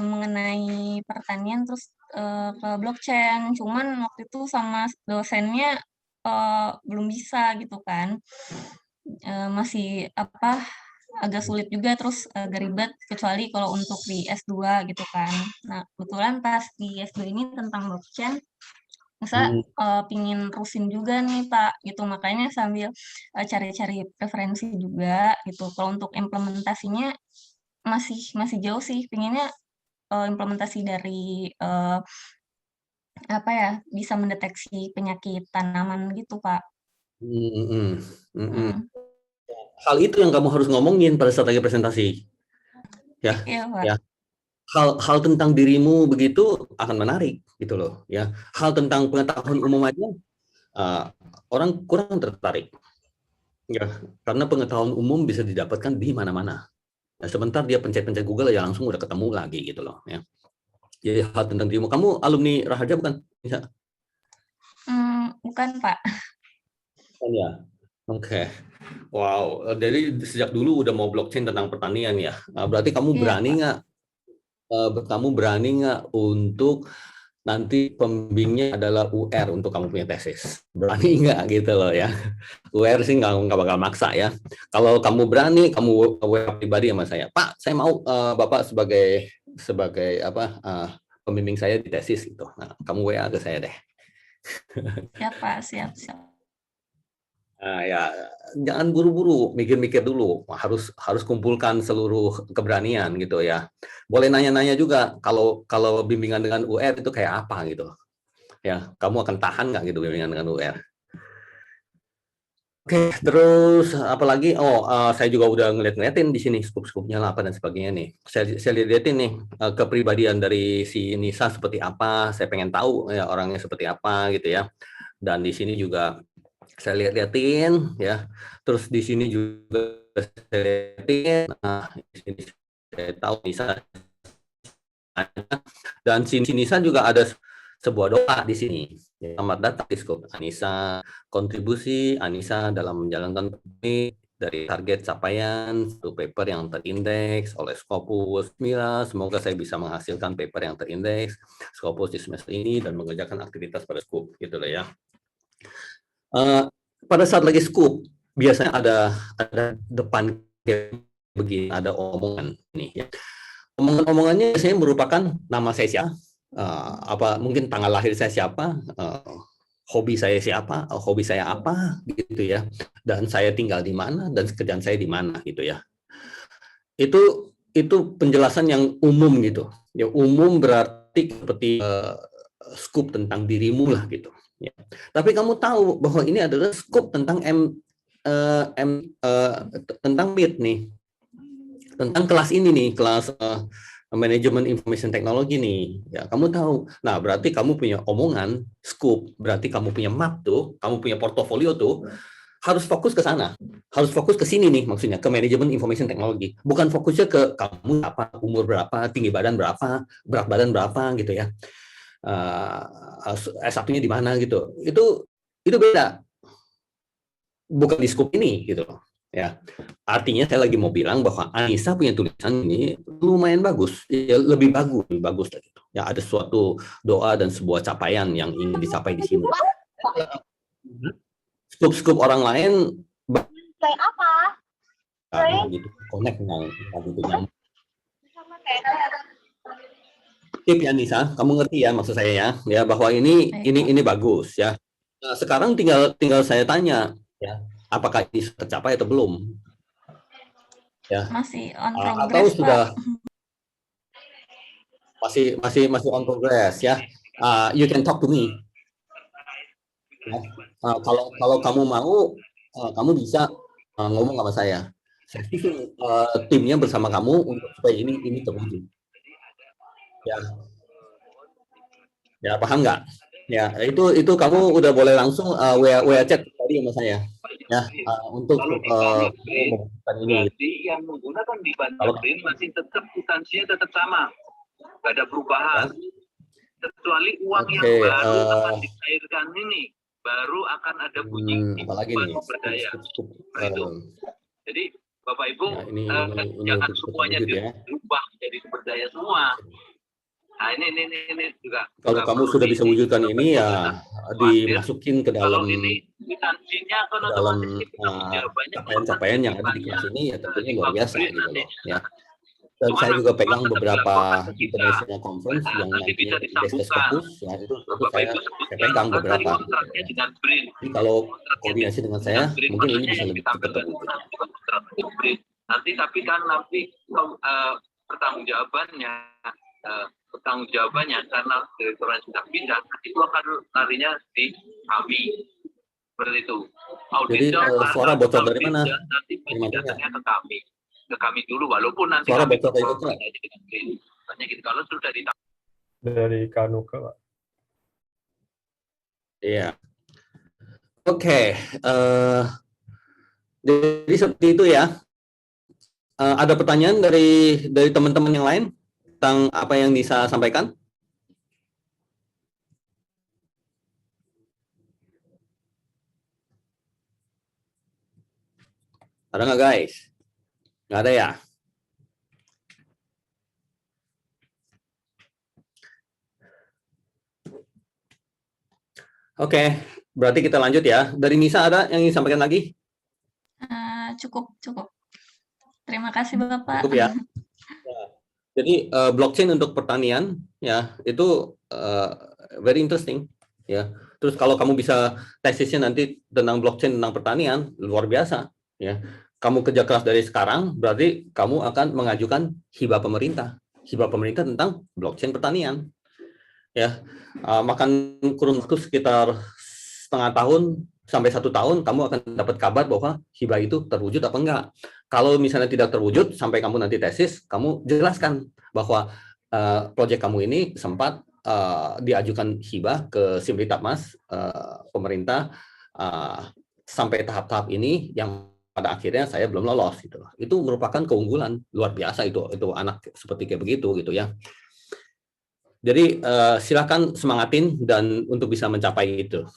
mengenai pertanian terus ke blockchain. Cuman waktu itu sama dosennya belum bisa gitu kan. Masih agak sulit juga, terus agak ribet, kecuali kalau untuk di S2 gitu kan. Nah, kebetulan pas di S2 ini tentang blockchain, saya pingin terusin juga nih Pak, gitu. Makanya sambil cari-cari referensi juga gitu. Kalau untuk implementasinya masih jauh sih, pinginnya implementasi dari bisa mendeteksi penyakit tanaman gitu Pak. Hal itu yang kamu harus ngomongin pada saat lagi presentasi. Ya, Iya, Pak. ya. Hal tentang dirimu begitu akan menarik gitu loh ya. Hal tentang pengetahuan umum aja orang kurang tertarik. Ya, karena pengetahuan umum bisa didapatkan di mana-mana. Nah, sebentar dia pencet-pencet Google ya langsung udah ketemu lagi gitu loh ya. Jadi hal tentang dirimu. Kamu alumni Raharja bukan? Bisa? Bukan Pak. Ya. Oke. Wow, jadi sejak dulu udah mau blockchain tentang pertanian ya. Berarti kamu berani nggak? Kamu berani nggak untuk nanti pembimbingnya adalah UR untuk kamu punya tesis? Berani nggak gitu loh ya? UR sih nggak bakal maksa ya. Kalau kamu berani, kamu WA pribadi sama saya. Pak, saya mau Bapak sebagai pembimbing saya di tesis gitu. Nah, kamu WA ke saya deh. Ya Pak, siap. Nah, ya, jangan buru-buru, mikir-mikir dulu. Harus kumpulkan seluruh keberanian gitu ya. Boleh nanya-nanya juga kalau bimbingan dengan UR itu kayak apa gitu. Ya, kamu akan tahan nggak gitu bimbingan dengan UR? Oke, terus apalagi? Saya juga udah ngeliatin di sini skup-skupnya lah apa dan sebagainya nih. Saya liatin nih kepribadian dari si Nisa seperti apa. Saya pengen tahu ya orangnya seperti apa gitu ya. Dan di sini juga saya liatin ya. Terus di sini juga saya liatin. Nah, di sini saya tahu Nisa. Dan si Nisa juga ada sebuah doa di sini. Selamat datang di Skop Anissa, kontribusi Anissa dalam menjalankan dari target capaian satu paper yang terindeks oleh Scopus. Mila, semoga saya bisa menghasilkan paper yang terindeks Scopus di semester ini dan mengerjakan aktivitas pada Skop, gitu loh ya. Pada saat lagi Skop, biasanya ada depan begini, ada omongan nih. Ya. Omongan-omongannya biasanya merupakan nama saya siapa, mungkin tanggal lahir saya siapa, hobi saya siapa, hobi saya apa, gitu ya, dan saya tinggal di mana, dan kerjaan saya di mana, gitu ya. Itu penjelasan yang umum gitu. Ya, umum berarti seperti scoop tentang dirimu lah gitu. Ya. Tapi kamu tahu bahwa ini adalah scoop tentang tentang MIT nih, tentang kelas ini nih, kelas Manajemen Information Technology nih, ya kamu tahu. Nah, berarti kamu punya omongan, scoop, berarti kamu punya map tuh, kamu punya portofolio tuh, harus fokus ke sana, harus fokus ke sini nih, maksudnya ke Manajemen Information Technology, bukan fokusnya ke kamu apa, umur berapa, tinggi badan berapa, berat badan berapa gitu ya, S1-nya di mana gitu, itu beda, bukan di scoop ini gitu loh. Ya, artinya saya lagi mau bilang bahwa Anissa punya tulisan ini lumayan bagus, ya, lebih bagus gitu. Ya, ada suatu doa dan sebuah capaian yang ingin dicapai di sini. Skup-skup orang lain kayak apa? gitu, connect gitu nyambung. Tip ya Nisa, kamu ngerti ya maksud saya ya bahwa ini bagus ya. Nah, sekarang tinggal saya tanya ya, apakah ini tercapai atau belum? Ya. Masih on progress, atau sudah Pak. masih on progress ya. You can talk to me. Ya. Kalau kamu mau, kamu bisa ngomong sama saya. Saya pikir timnya bersama kamu untuk supaya ini terwujud. Ya, paham nggak? Ya, itu kamu udah boleh langsung WA chat tadi sama saya. Ya, untuk melakukan ini. Yang menggunakan di Banjarmasin masih tetap substansinya tetap sama, nggak ada perubahan. Kecuali uang yang baru akan dicairkan ini, baru akan ada bunyi apalagi nih, berdaya. Itu. Jadi Bapak Ibu jangan semuanya dirubah jadi berdaya semua. Nah, ini juga. Kalau kamu sudah bisa wujudkan ini ya dimasukin ke dalam capaian-capaian yang ada di kelas ini ya tentunya luar biasa gitu loh ya. Dan saya juga pegang beberapa international conference yang nanti Investor Scopus ya itu saya pegang beberapa. Jadi kalau koordinasi dengan saya mungkin ini bisa lebih cepat terwujud. Nanti tapi kan pertanggungjawabannya karena direkturan sudah pindah itu akan larinya di kami seperti itu. Jadi suara bocor dari mana? Nanti pindahnya ke kami dulu walaupun nanti suara bocor dari mana? Hanya gitu kalau sudah dari Kanuka, Pak. Iya. Oke. Jadi seperti itu ya. Ada pertanyaan dari teman-teman yang lain tentang apa yang Nisa sampaikan? Ada nggak guys? Nggak ada ya? Oke, berarti kita lanjut ya. Dari Nisa ada yang ingin sampaikan lagi? Cukup. Terima kasih Bapak. Cukup ya. Jadi blockchain untuk pertanian ya itu very interesting ya. Terus kalau kamu bisa tesisnya nanti tentang blockchain, tentang pertanian, luar biasa. Ya, kamu kerja keras dari sekarang, berarti kamu akan mengajukan hibah pemerintah tentang blockchain pertanian. Ya, makan kurun waktu sekitar setengah tahun sampai 1 tahun, kamu akan dapat kabar bahwa hibah itu terwujud apa enggak. Kalau misalnya tidak terwujud, sampai kamu nanti tesis, kamu jelaskan bahwa proyek kamu ini sempat diajukan hibah ke Simritapmas pemerintah sampai tahap-tahap ini yang pada akhirnya saya belum lolos gitu. Itu merupakan keunggulan luar biasa itu anak seperti kayak begitu gitu ya. Jadi silakan semangatin dan untuk bisa mencapai itu.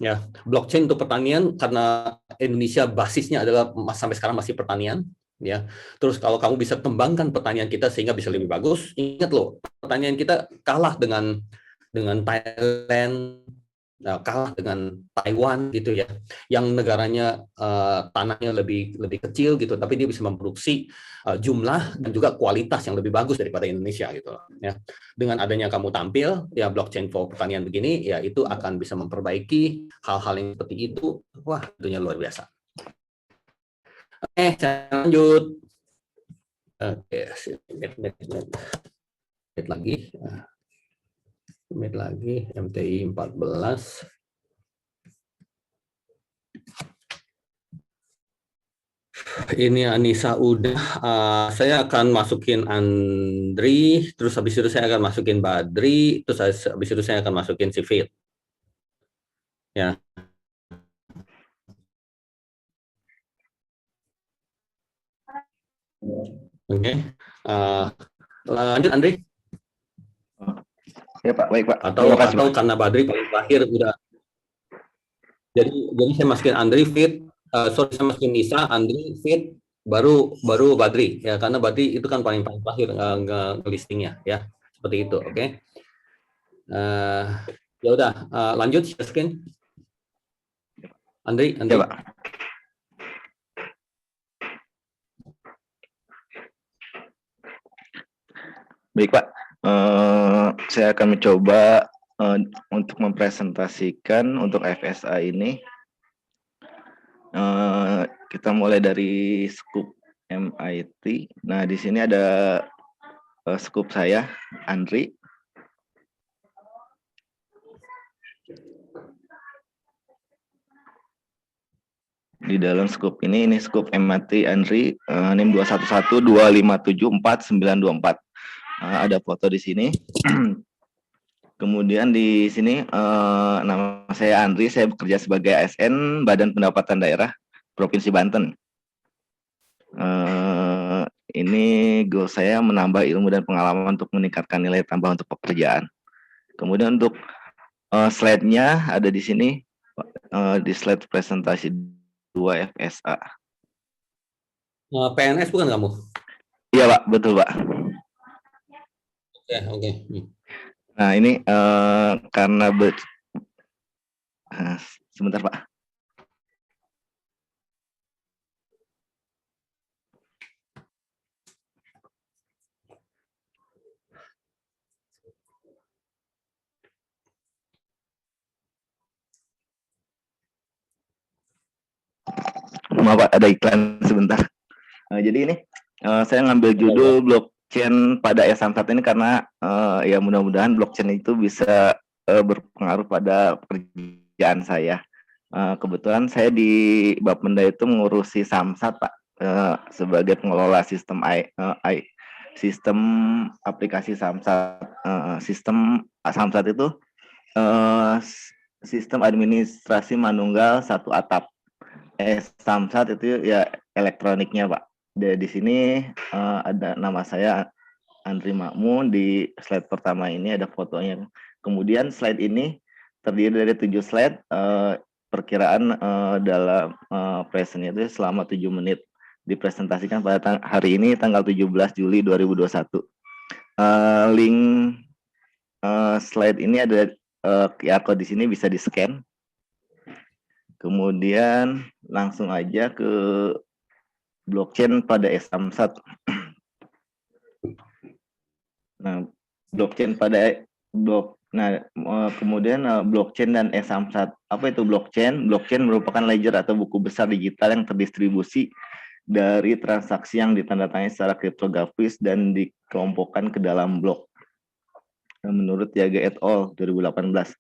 Ya, blockchain untuk pertanian karena Indonesia basisnya adalah sampai sekarang masih pertanian. Ya, terus kalau kamu bisa kembangkan pertanian kita sehingga bisa lebih bagus, ingat loh, pertanian kita kalah dengan Thailand, kalah dengan Taiwan gitu ya, yang negaranya tanahnya lebih kecil gitu, tapi dia bisa memproduksi jumlah dan juga kualitas yang lebih bagus daripada Indonesia gitu ya. Dengan adanya kamu tampil ya blockchain for pertanian begini, ya itu akan bisa memperbaiki hal-hal yang seperti itu. Wah, tentunya luar biasa. Saya lanjut. Oke, menit lagi, MTI 14. Ini Anissa udah. Saya akan masukin Andri, terus habis itu saya akan masukin Badri, terus habis itu saya akan masukin si Fit. Ya. Oke, lanjut Andri. Ya Pak, baik Pak. Atau karena Badri paling terakhir udah. Jadi saya masukin Andri, Fit, saya masukin Nisa, Andri, Fit, baru Badri ya, karena Badri itu kan paling terakhir listingnya ya, seperti itu. Oke. Ya udah, lanjut share screen. Andri. Ya Pak. Baik Pak, saya akan mencoba untuk mempresentasikan untuk FSA ini. Kita mulai dari scoop MIT. Nah, di sini ada scoop saya, Andri. Di dalam scoop ini scoop MIT Andri, NIM 21125749924. Ada foto di sini. Kemudian di sini nama saya Andri, saya bekerja sebagai ASN Badan Pendapatan Daerah Provinsi Banten. Ini goal saya menambah ilmu dan pengalaman untuk meningkatkan nilai tambah untuk pekerjaan. Kemudian untuk slide-nya ada di sini, di slide presentasi 2 FSA. PNS bukan kamu? Iya Pak, betul Pak. Oke. Nah ini karena sebentar Pak. Maaf Pak, ada iklan sebentar. Jadi ini saya ngambil judul blockchain pada S1 ini karena ya mudah-mudahan blockchain itu bisa berpengaruh pada pekerjaan saya. Kebetulan saya di Bapenda itu mengurusi Samsat Pak, sebagai pengelola sistem sistem aplikasi Samsat. Sistem Samsat itu sistem administrasi manunggal satu atap. Samsat itu ya elektroniknya Pak. Di sini ada nama saya Andri Makmun. Di slide pertama ini ada fotonya. Kemudian slide ini terdiri dari 7 slide. Perkiraan dalam presentnya itu selama 7 menit. Dipresentasikan pada hari ini tanggal 17 Juli 2021. Link slide ini ada QR code di sini, bisa di-scan. Kemudian langsung aja ke blockchain pada Samsat. Nah, blockchain pada Nah, kemudian blockchain dan E-Samsat. Apa itu blockchain? Blockchain merupakan ledger atau buku besar digital yang terdistribusi dari transaksi yang ditandatangani secara kriptografis dan dikelompokkan ke dalam blok. Menurut Yaga et al. 2018.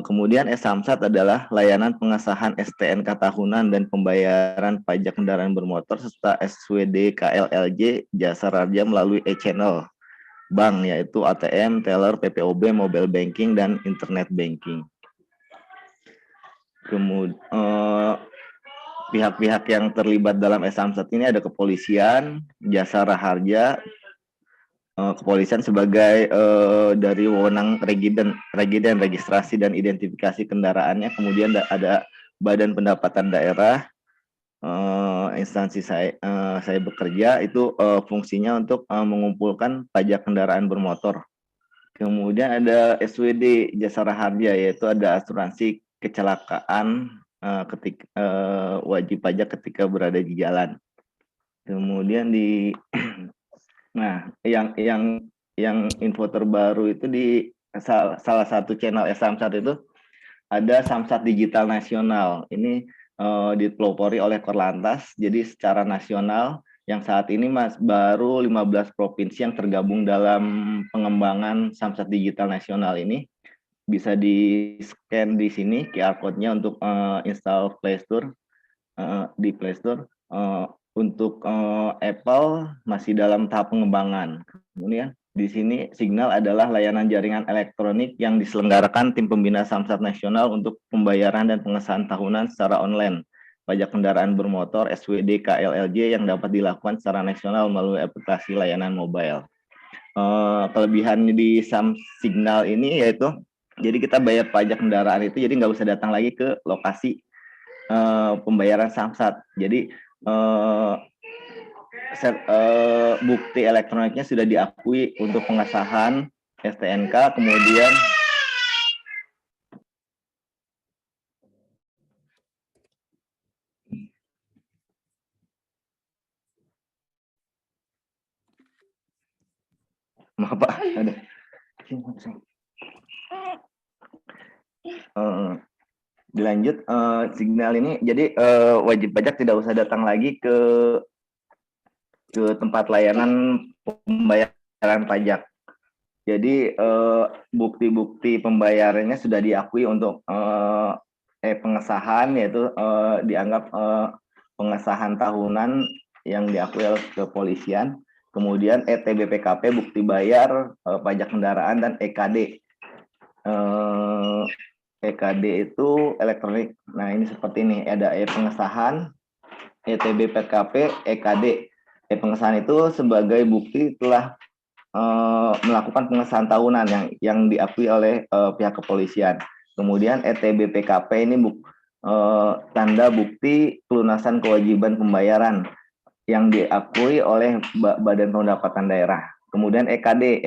Kemudian E-Samsat adalah layanan pengesahan STNK tahunan dan pembayaran pajak kendaraan bermotor serta SWD KLLJ jasa raja melalui e-channel bank, yaitu ATM, teller, PPOB, mobile banking, dan internet banking. Kemudian pihak-pihak yang terlibat dalam E-Samsat ini ada kepolisian, jasa raharja, kepolisian sebagai dari wewenang regiden registrasi dan identifikasi kendaraannya, kemudian ada Badan Pendapatan Daerah, instansi saya bekerja itu fungsinya untuk mengumpulkan pajak kendaraan bermotor. Kemudian ada SWD jasa raharja, yaitu ada asuransi kecelakaan ketika wajib pajak ketika berada di jalan. Kemudian nah yang info terbaru itu di salah satu channel E-Samsat itu ada Samsat Digital Nasional. Ini dipelopori oleh Korlantas. Jadi secara nasional yang saat ini baru 15 provinsi yang tergabung dalam pengembangan Samsat Digital Nasional ini. Bisa di-scan di sini QR code-nya untuk install Play Store di Play Store. Untuk Apple masih dalam tahap pengembangan. Kemudian di sini Signal adalah layanan jaringan elektronik yang diselenggarakan tim pembina Samsat Nasional untuk pembayaran dan pengesahan tahunan secara online. Pajak kendaraan bermotor SWD KLLJ yang dapat dilakukan secara nasional melalui aplikasi layanan mobile. Kelebihan di Signal ini yaitu, jadi kita bayar pajak kendaraan itu jadi nggak usah datang lagi ke lokasi pembayaran Samsat. Jadi bukti elektroniknya sudah diakui untuk pengesahan STNK, kemudian maaf Pak, ada. Dilanjut, Signal ini jadi wajib pajak tidak usah datang lagi ke tempat layanan pembayaran pajak. Jadi bukti-bukti pembayarannya sudah diakui untuk pengesahan, yaitu dianggap pengesahan tahunan yang diakui oleh kepolisian. Kemudian ETBPKP, bukti bayar pajak kendaraan, dan EKD. EKD itu elektronik. Nah ini seperti ini, ada pengesahan, ETBPKP, EKD. Pengesahan itu sebagai bukti telah melakukan pengesahan tahunan yang diakui oleh pihak kepolisian. Kemudian ETBPKP ini tanda bukti pelunasan kewajiban pembayaran yang diakui oleh Badan Pendapatan Daerah. Kemudian EKD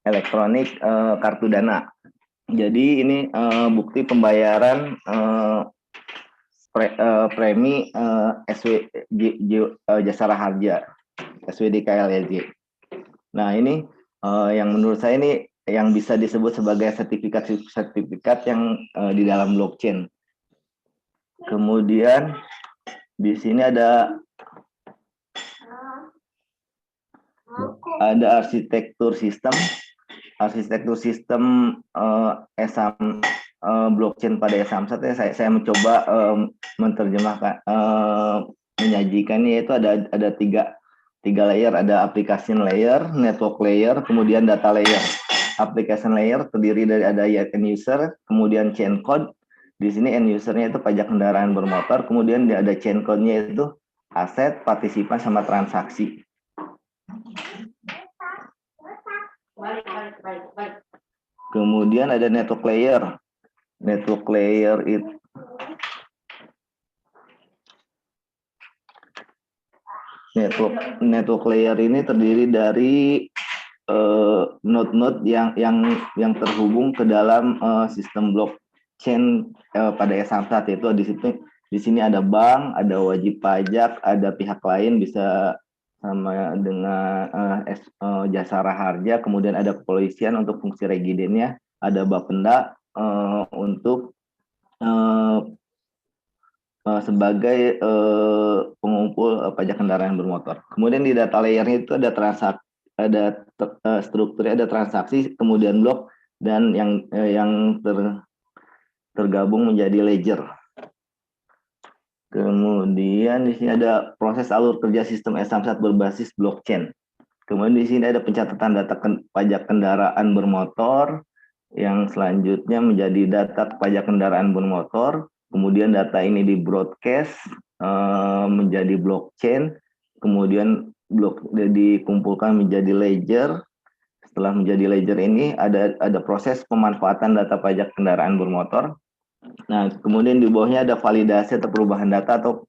elektronik kartu dana. Jadi ini bukti pembayaran premi jasa raharja SWD KLLJ. Nah ini yang menurut saya ini yang bisa disebut sebagai sertifikat yang di dalam blockchain. Kemudian di sini ada arsitektur sistem blockchain pada E-Samsat. Saya mencoba menerjemahkan, menyajikannya, yaitu ada tiga layer, ada application layer, network layer, kemudian data layer. Application layer terdiri dari ada end user, kemudian chain code. Di sini end usernya itu pajak kendaraan bermotor, kemudian ada chain code-nya itu aset, partisipan, sama transaksi. Kemudian ada network layer. Network layer itu network layer ini terdiri dari node-node yang terhubung ke dalam sistem blockchain pada E-Samsat, yaitu di sini ada bank, ada wajib pajak, ada pihak lain, bisa sama dengan Jasara Harja, kemudian ada kepolisian untuk fungsi regidennya, ada Bapenda untuk sebagai pengumpul pajak kendaraan bermotor. Kemudian di data layernya itu ada transaksi, ada strukturnya, ada transaksi, kemudian blok, dan yang tergabung menjadi ledger. Kemudian di sini ada proses alur kerja sistem S31 berbasis blockchain. Kemudian di sini ada pencatatan data pajak kendaraan bermotor, yang selanjutnya menjadi data pajak kendaraan bermotor. Kemudian data ini di broadcast menjadi blockchain, kemudian dikumpulkan menjadi ledger. Setelah menjadi ledger ini ada proses pemanfaatan data pajak kendaraan bermotor. Nah, kemudian di bawahnya ada validasi atau perubahan data atau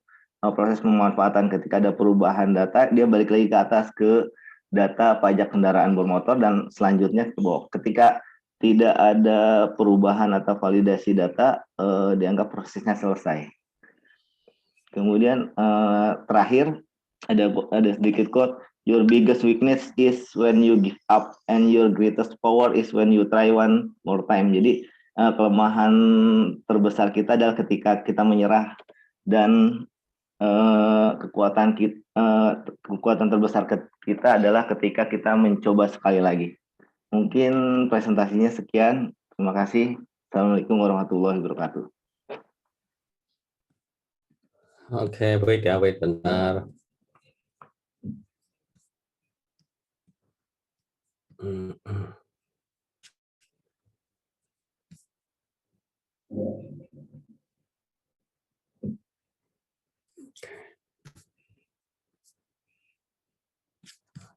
proses pemanfaatan. Ketika ada perubahan data, dia balik lagi ke atas ke data pajak kendaraan bermotor, dan selanjutnya ke bawah. Ketika tidak ada perubahan atau validasi data, dianggap prosesnya selesai. Kemudian terakhir ada sedikit quote, your biggest weakness is when you give up and your greatest power is when you try one more time. Jadi kelemahan terbesar kita adalah ketika kita menyerah, dan kekuatan terbesar kita adalah ketika kita mencoba sekali lagi. Mungkin presentasinya sekian. Terima kasih. Assalamualaikum warahmatullahi wabarakatuh. Oke, wait ya, wait bentar.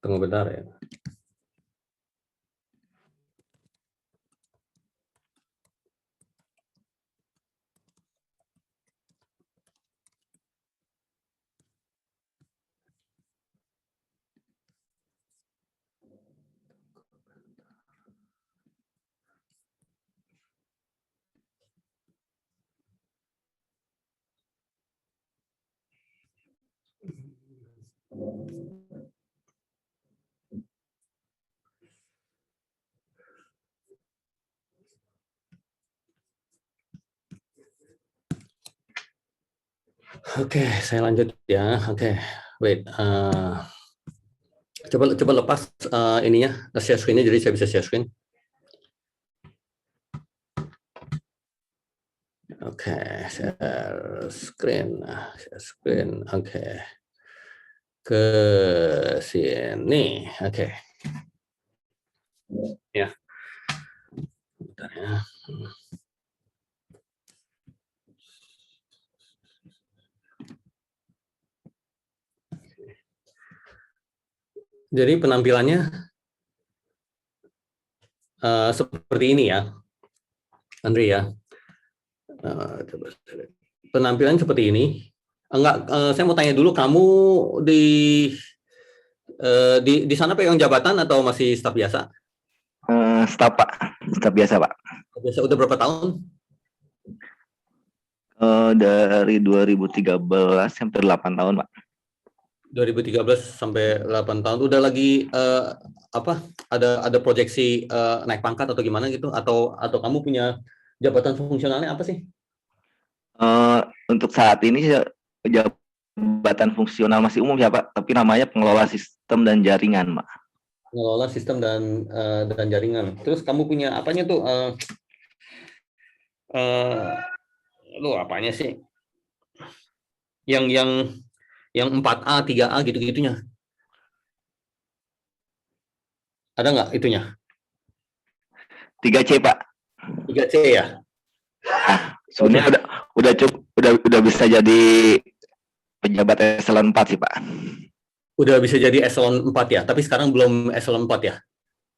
Tunggu bentar ya. Oke, saya lanjut ya. Oke, wait. Coba lepas ininya, share screen-nya, jadi saya bisa share screen. Oke, share screen. Oke. Ke sini. Oke. Ya. Bentar ya. Jadi penampilannya seperti ini ya, Andri ya. Coba penampilan seperti ini. Enggak, saya mau tanya dulu, kamu di sana pegang jabatan atau masih staf biasa? Staf Pak, staf biasa Pak. Biasa udah berapa tahun? Dari 2013 sampai 8 tahun Pak. 2013 sampai 8 tahun. Udah lagi ada proyeksi naik pangkat atau gimana gitu, atau kamu punya jabatan fungsionalnya apa sih? Untuk saat ini jabatan fungsional masih umum ya Pak, tapi namanya pengelola sistem dan jaringan Pak. Pengelola sistem dan jaringan. Terus kamu punya apanya tuh? Apanya sih? Yang 4A, 3A gitu-gitunya. Ada nggak itunya? 3C Pak. 3C ya? Sebenarnya udah bisa jadi pejabat eselon 4 sih Pak. Udah bisa jadi eselon 4 ya, tapi sekarang belum eselon 4 ya?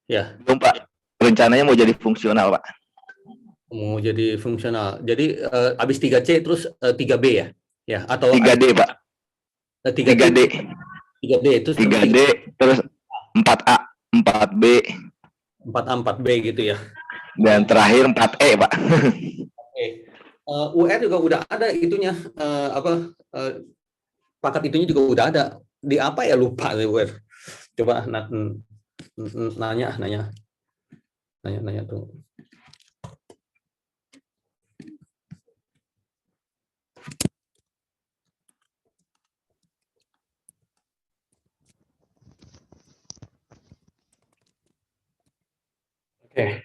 Ya. Belum Pak. Rencananya mau jadi fungsional Pak. Mau jadi fungsional. Jadi habis 3C terus 3B ya? Ya, atau 3D Pak. 3D itu 3D terus 4A, 4B, 4A, 4B gitu ya. Dan terakhir 4E Pak. Oke. UR juga udah ada itunya, pangkat itunya juga udah ada. di apa ya, lupa nih, coba nanya tuh. Oke.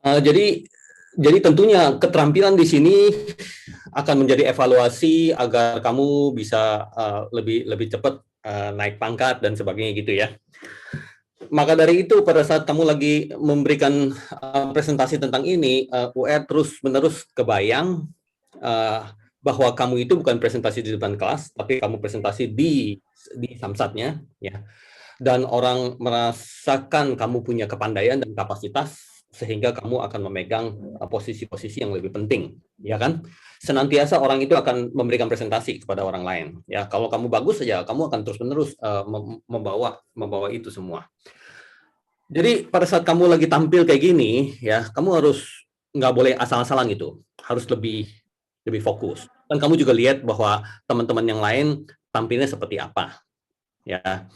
Jadi tentunya keterampilan di sini akan menjadi evaluasi agar kamu bisa lebih cepat naik pangkat dan sebagainya gitu ya. Maka dari itu pada saat kamu lagi memberikan presentasi tentang ini, UR terus-menerus kebayang bahwa kamu itu bukan presentasi di depan kelas, tapi kamu presentasi di samsatnya, ya. Dan orang merasakan kamu punya kepandaian dan kapasitas sehingga kamu akan memegang posisi-posisi yang lebih penting, ya kan? Senantiasa orang itu akan memberikan presentasi kepada orang lain. Ya, kalau kamu bagus saja, kamu akan terus-menerus membawa itu semua. Jadi pada saat kamu lagi tampil kayak gini, ya, kamu harus nggak boleh asal-asalan gitu, harus lebih fokus. Dan kamu juga lihat bahwa teman-teman yang lain tampilnya seperti apa, ya.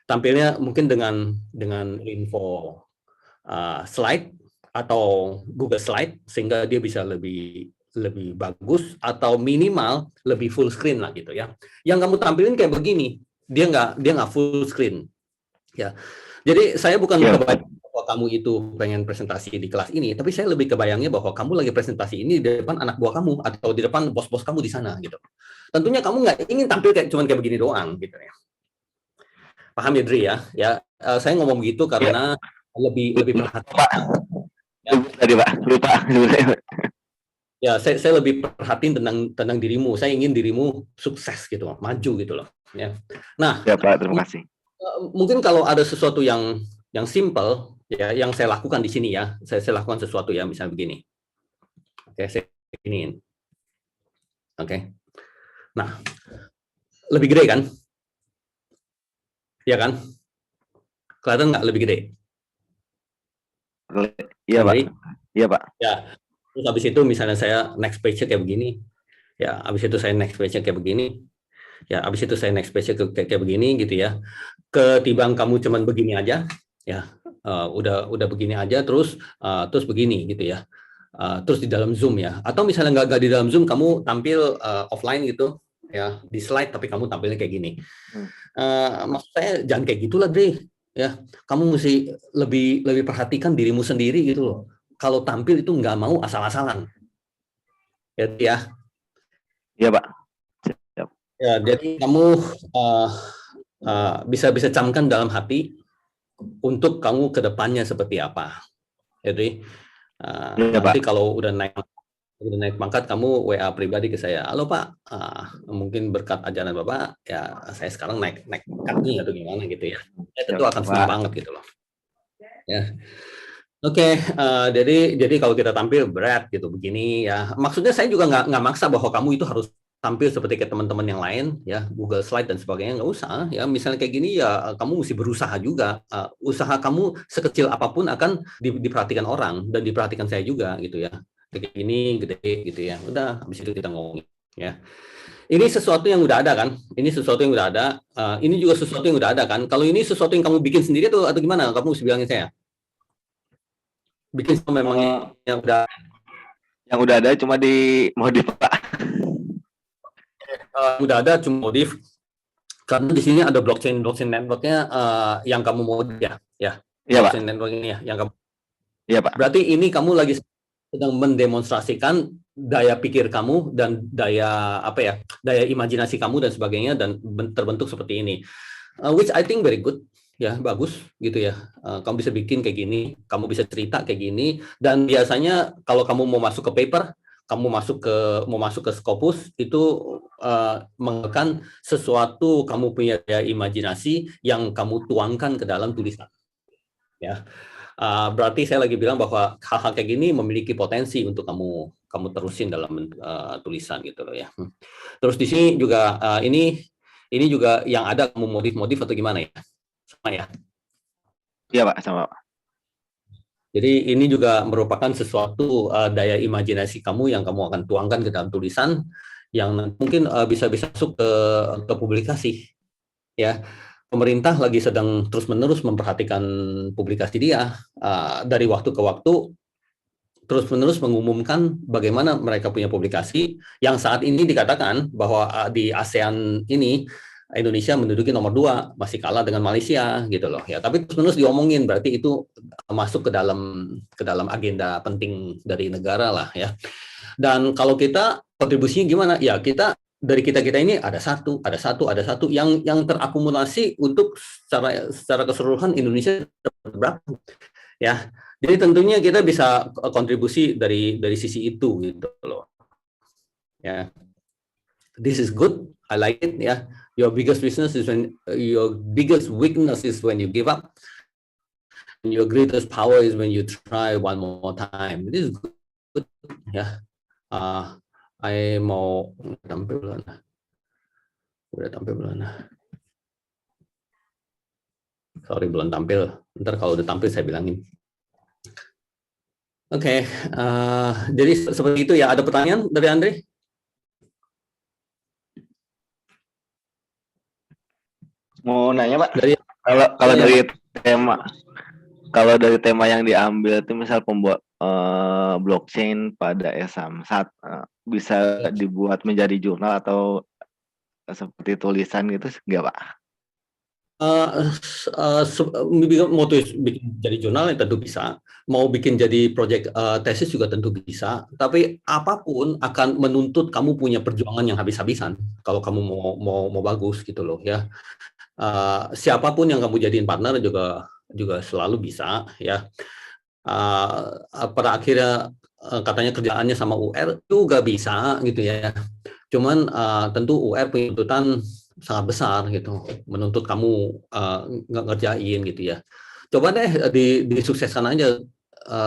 Tampilnya mungkin dengan info slide atau Google Slide sehingga dia bisa lebih bagus atau minimal lebih full screen lah gitu ya. Yang kamu tampilin kayak begini, dia nggak full screen, ya. Jadi saya bukan kebayang bahwa kamu itu pengen presentasi di kelas ini, tapi saya lebih kebayangnya bahwa kamu lagi presentasi ini di depan anak buah kamu atau di depan bos-bos kamu di sana gitu. Tentunya kamu nggak ingin tampil cuman kayak begini doang gitu ya. Paham ya, Dri ya? Ya, saya ngomong begitu karena lebih perhatian. Tadi Pak, lupa. Ya, saya lebih perhatiin tentang dirimu. Saya ingin dirimu sukses gitu, maju gitu loh. Ya. Nah, ya Pak, terima kasih. Mungkin kalau ada sesuatu yang simple, ya, yang saya lakukan di sini ya, saya lakukan sesuatu ya, misalnya begini. Oke, saya iniin. Oke. Nah, lebih gede kan? Iya kan? Kelihatan nggak lebih gede? Iya Pak. Iya Pak. Ya. Terus habis itu misalnya saya next page-nya kayak begini. Ya, habis itu saya next page-nya kayak begini. Ya, habis itu saya next page-nya kayak begini gitu ya. Ketimbang kamu cuman begini aja, ya, udah begini aja terus begini gitu ya. Terus di dalam Zoom ya. Atau misalnya nggak di dalam Zoom, kamu tampil offline gitu. Ya, di slide tapi kamu tampilnya kayak gini. Maksud saya jangan kayak gitulah, Dre. Ya, kamu mesti lebih perhatikan dirimu sendiri gitu loh. Kalau tampil itu nggak mau asal-asalan. Ya. Iya, Pak. Siap. Ya, jadi kamu bisa camkan dalam hati untuk kamu ke depannya seperti apa. Jadi nanti Pak, kalau udah naik pangkat, kamu WA pribadi ke saya. Halo Pak, mungkin berkat ajaran Bapak, ya saya sekarang naik pangkat nih atau gimana gitu ya. Itu akan senang banget gitu loh. Ya. Oke, jadi kalau kita tampil berat gitu begini ya. Maksudnya saya juga nggak maksa bahwa kamu itu harus tampil seperti kayak teman-teman yang lain ya, Google Slide dan sebagainya, nggak usah ya. Misalnya kayak gini ya, kamu mesti berusaha juga. Usaha kamu sekecil apapun akan diperhatikan orang dan diperhatikan saya juga gitu ya. Kayak gini gede gitu ya. Udah, habis itu kita ngomongin ya. Ini sesuatu yang udah ada kan? Ini sesuatu yang udah ada. Ini juga sesuatu yang udah ada kan? Kalau ini sesuatu yang kamu bikin sendiri atau gimana? Kamu mesti bilangin saya. Bikin memang yang udah ada cuma di modif Pak. Udah ada cuma modif. Karena di sini ada blockchain networknya yang kamu modif ya. Iya Pak. Blockchain network ini ya yang kamu. Iya Pak. Berarti ini kamu lagi sedang mendemonstrasikan daya pikir kamu dan daya imajinasi kamu dan sebagainya dan terbentuk seperti ini, which I think very good ya, bagus gitu ya. Kamu bisa bikin kayak gini, kamu bisa cerita kayak gini, dan biasanya kalau kamu mau masuk ke paper, kamu mau masuk ke Scopus itu menggunakan sesuatu, kamu punya daya imajinasi yang kamu tuangkan ke dalam tulisan ya. Berarti saya lagi bilang bahwa hal-hal kayak gini memiliki potensi untuk kamu terusin dalam tulisan gitu loh ya. Terus di sini juga ini juga yang ada kamu modif atau gimana ya? Sama ya? Iya Pak, sama Pak. Jadi ini juga merupakan sesuatu daya imajinasi kamu yang kamu akan tuangkan ke dalam tulisan yang mungkin bisa masuk ke publikasi. Ya, pemerintah lagi sedang terus-menerus memperhatikan publikasi dia, dari waktu ke waktu terus-menerus mengumumkan bagaimana mereka punya publikasi yang saat ini dikatakan bahwa di ASEAN ini Indonesia menduduki nomor 2, masih kalah dengan Malaysia gitu loh ya. Tapi terus-menerus diomongin, berarti itu masuk ke dalam agenda penting dari negara lah ya. Dan kalau kita kontribusinya gimana? Ya kita dari kita ini ada satu yang terakumulasi untuk secara keseluruhan Indonesia berapa ya. Jadi tentunya kita bisa kontribusi dari sisi itu gitu loh. Ya. This is good. I like it ya. Your biggest weakness is when you give up. And your greatest power is when you try one more time. This is good ya. I mau tampil belum? Udah tampil belum? Sorry belum tampil. Ntar kalau udah tampil saya bilangin. Oke, jadi seperti itu ya. Ada pertanyaan dari Andre? Mau nanya Pak, Dari kalau dari tema yang diambil itu misal pembuat blockchain pada Samsat, bisa dibuat menjadi jurnal atau seperti tulisan gitu enggak Pak? Mau bikin jadi jurnal ya tentu bisa, mau bikin jadi project tesis juga tentu bisa, tapi apapun akan menuntut kamu punya perjuangan yang habis-habisan kalau kamu mau bagus gitu loh ya. Siapapun yang kamu jadiin partner juga selalu bisa ya. Pada akhirnya katanya kerjaannya sama UR juga bisa gitu ya. Cuman tentu UR punya tuntutan sangat besar gitu, menuntut kamu ngerjain gitu ya. Coba deh disukseskan aja,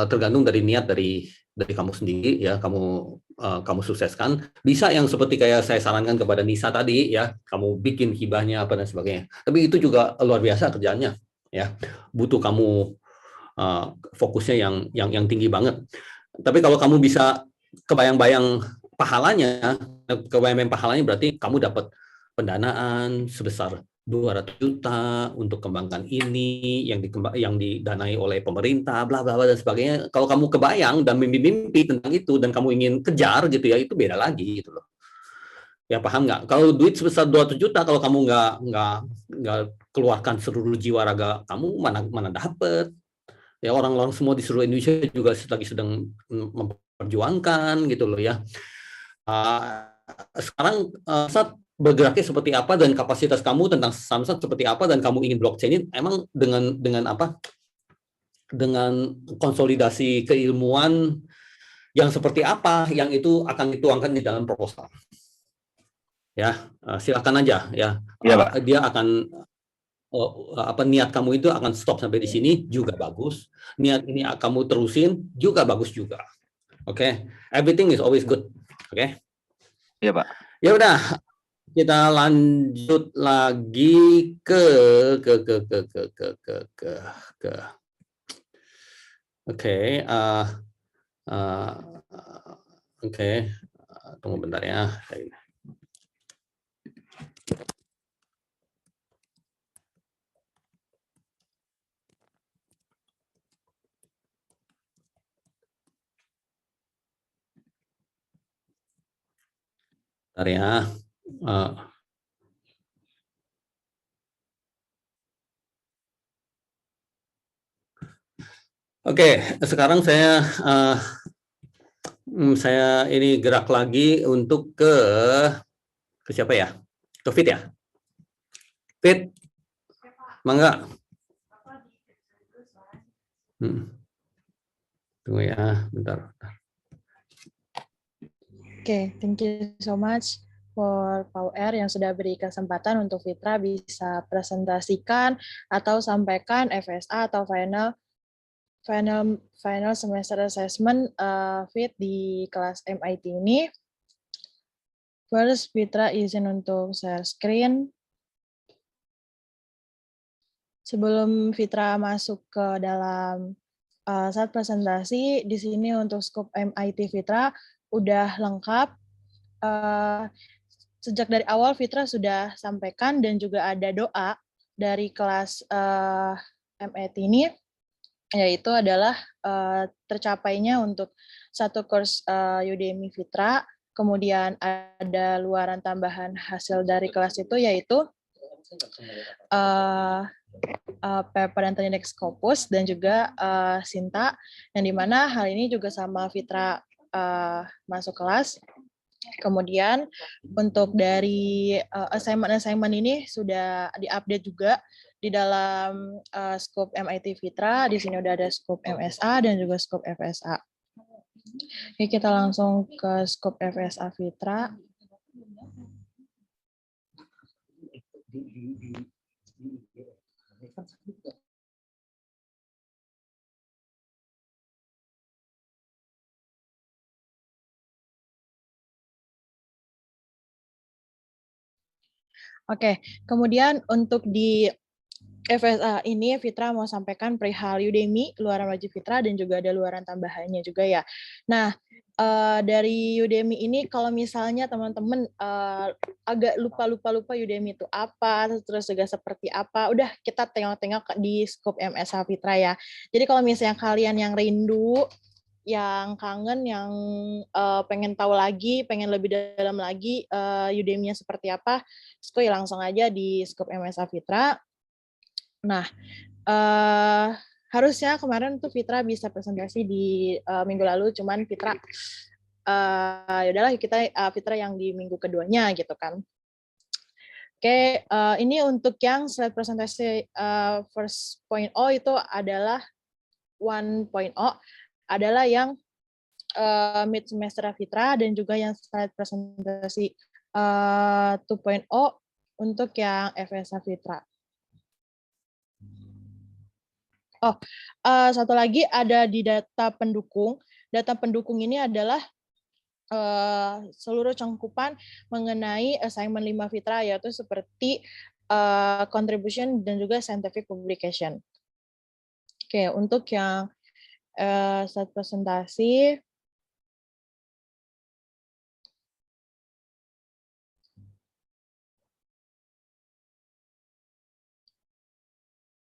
tergantung dari niat dari kamu sendiri ya. Kamu sukseskan. Bisa yang seperti kayak saya sarankan kepada Nisa tadi ya, kamu bikin hibahnya apa dan sebagainya. Tapi itu juga luar biasa kerjaannya ya. Butuh kamu fokusnya yang tinggi banget. Tapi kalau kamu bisa kebayang-bayang pahalanya berarti kamu dapat pendanaan sebesar 200 juta untuk kembangkan ini yang didanai oleh pemerintah bla bla bla dan sebagainya. Kalau kamu kebayang dan mimpi tentang itu dan kamu ingin kejar gitu ya, itu beda lagi gitu loh. Ya paham nggak? Kalau duit sebesar 200 juta kalau kamu nggak keluarkan seluruh jiwa raga kamu, mana dapet. Ya orang-orang semua di seluruh Indonesia juga lagi sedang memperjuangkan gitu loh ya. Sekarang saat bergeraknya seperti apa dan kapasitas kamu tentang Samsat seperti apa dan kamu ingin blockchain emang dengan apa? Dengan konsolidasi keilmuan yang seperti apa yang itu akan dituangkan di dalam proposal. Ya, silakan aja ya. Dia akan niat kamu itu akan stop sampai di sini juga bagus. Niat ini kamu terusin juga bagus juga. Oke. Everything is always good. Oke. Iya, Pak. Ya udah, kita lanjut lagi ke oke. Tunggu bentar ya. Bentar ya. Oke, sekarang saya ini gerak lagi untuk ke siapa ya? Ke Fit ya? Fit, mangga. Tunggu ya, bentar. Oke, thank you so much for PAUR yang sudah beri kesempatan untuk Fitra bisa presentasikan atau sampaikan FSA atau final semester assessment Fit di kelas MIT ini. First, Fitra izin untuk share screen. Sebelum Fitra masuk ke dalam saat presentasi, di sini untuk scope MIT Fitra udah lengkap. sejak dari awal Fitra sudah sampaikan dan juga ada doa dari kelas MIT ini, yaitu adalah tercapainya untuk satu course Udemy Fitra, kemudian ada luaran tambahan hasil dari kelas itu yaitu Paper and Training Scopus dan juga Sinta, yang dimana hal ini juga sama Fitra masuk kelas. Kemudian untuk dari assignment ini sudah diupdate juga di dalam scope MIT Fitra. Di sini udah ada scope MSA dan juga scope FSA. Oke, kita langsung ke scope FSA Fitra. Oke, kemudian untuk di FSA ini Fitra mau sampaikan perihal Udemy, luaran wajib Fitra, dan juga ada luaran tambahannya juga ya. Nah, dari Udemy ini kalau misalnya teman-teman agak lupa Udemy itu apa, terus juga seperti apa, udah kita tengok-tengok di scope MSA Fitra ya. Jadi kalau misalnya kalian yang rindu, yang kangen, yang pengen tahu lagi, pengen lebih dalam lagi Udemy-nya seperti apa, skuy langsung aja di scope MSA Fitra. Nah, harusnya kemarin tuh Fitra bisa presentasi di minggu lalu, cuman Fitra yaudahlah kita Fitra yang di minggu keduanya gitu kan. Oke, ini untuk yang slide presentasi first point itu adalah 1.0 adalah yang mid semester Fitra, dan juga yang slide presentasi 2.0 untuk yang FSA Fitra. Oh, satu lagi ada di data pendukung. Data pendukung ini adalah seluruh cangkupan mengenai assignment 5 Fitra, yaitu seperti contribution dan juga scientific publication. Oke, untuk yang slide presentasi.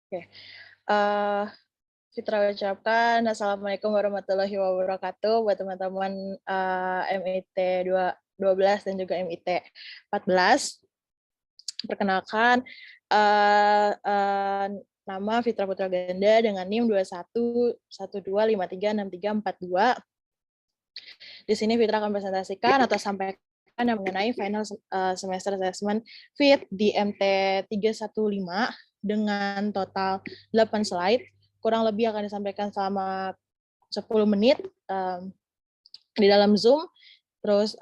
Oke. Fitra ucapkan Assalamualaikum warahmatullahi wabarakatuh buat teman-teman MIT 12 dan juga MIT 14. Perkenalkan, nama Fitra Putra Ganda dengan NIM 2112536342. Di sini Fitra akan presentasikan atau sampaikan yang mengenai final semester assessment FIT di MT 315 dengan total 8 slide. Kurang lebih akan disampaikan selama 10 menit di dalam Zoom. Terus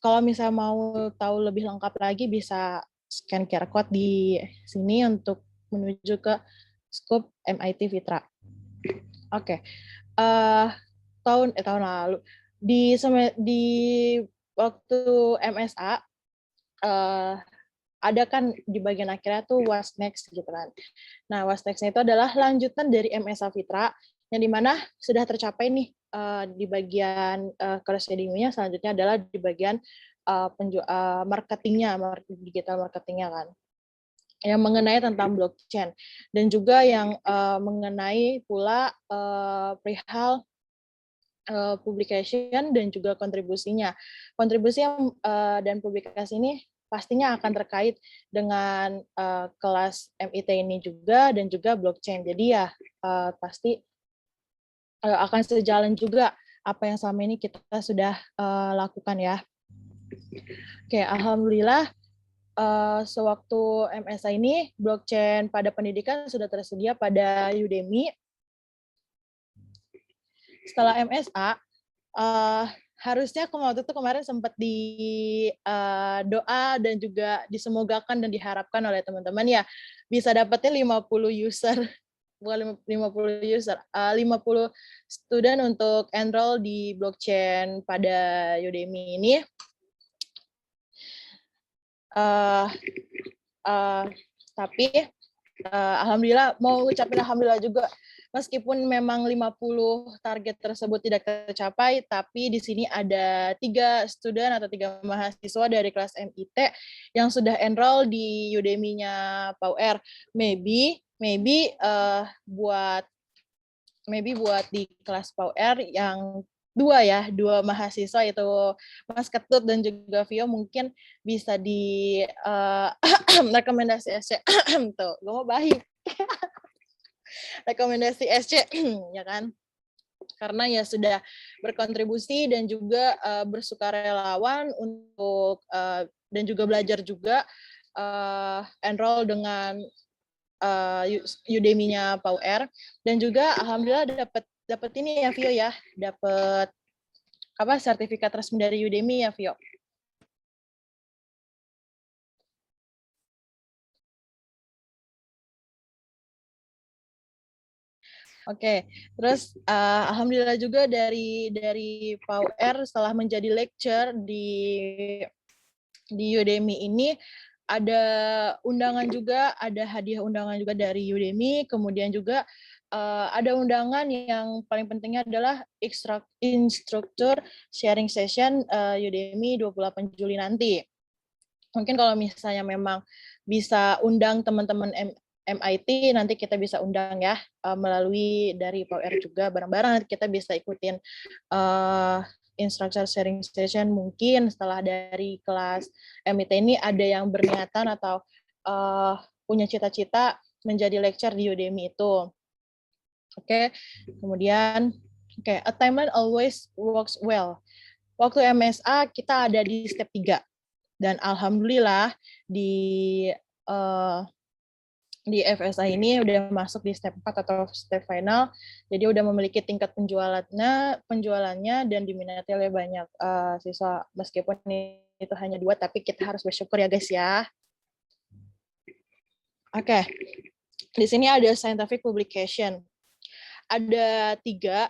kalau misalnya mau tahu lebih lengkap lagi bisa scan QR code di sini untuk menuju ke scope MIT Fitra. Oke. Tahun lalu di waktu MSA ada kan di bagian akhirnya tuh what's next gitu kan. Nah, what's next-nya itu adalah lanjutan dari MSA Fitra yang dimana sudah tercapai nih di bagian kerjasama selanjutnya adalah di bagian marketingnya, digital marketingnya kan, yang mengenai tentang blockchain dan juga yang mengenai pula perihal publication dan juga kontribusinya. Kontribusi dan publikasi ini pastinya akan terkait dengan kelas MIT ini juga dan juga blockchain. Jadi ya pasti akan sejalan juga apa yang selama ini kita sudah lakukan ya. Oke, alhamdulillah sewaktu MSA ini blockchain pada pendidikan sudah tersedia pada Udemy. Setelah MSA, harusnya waktu itu kemarin sempat di doa dan juga disemogakan dan diharapkan oleh teman-teman ya bisa dapatnya 50 user, bukan 50 user, 50 student untuk enroll di blockchain pada Udemy ini. Tapi Alhamdulillah, mau ngucapin alhamdulillah juga meskipun memang 50 target tersebut tidak tercapai, tapi di sini ada 3 student atau 3 mahasiswa dari kelas MIT yang sudah enroll di Udemy-nya PAUR. Maybe buat di kelas PAUR yang 2 mahasiswa itu Mas Ketut dan juga Vio mungkin bisa di rekomendasi SC tuh, gue mau baik rekomendasi SC ya kan, karena ya sudah berkontribusi dan juga bersukarelawan untuk dan juga belajar juga enroll dengan Udemy-nya PAUR, dan juga alhamdulillah dapat ini ya Vio ya, dapat sertifikat resmi dari Udemy ya Vio. Oke, terus alhamdulillah juga dari PAUR setelah menjadi lecturer di Udemy ini ada undangan juga, ada hadiah undangan juga dari Udemy, kemudian juga ada undangan yang paling pentingnya adalah instructor sharing session Udemy 28 Juli nanti. Mungkin kalau misalnya memang bisa undang teman-teman MIT, nanti kita bisa undang ya melalui dari PAUR juga, bareng-bareng nanti kita bisa ikutin instructor sharing session. Mungkin setelah dari kelas MIT ini ada yang berniatan atau punya cita-cita menjadi lecturer di Udemy itu. Oke, kemudian a timeline always works well. Waktu MSA kita ada di step 3. Dan alhamdulillah di FSA ini udah masuk di step 4 atau step final. Jadi udah memiliki tingkat penjualannya dan diminati oleh banyak siswa, meskipun itu hanya 2, tapi kita harus bersyukur ya guys ya. Oke. Di sini ada scientific publication. Ada 3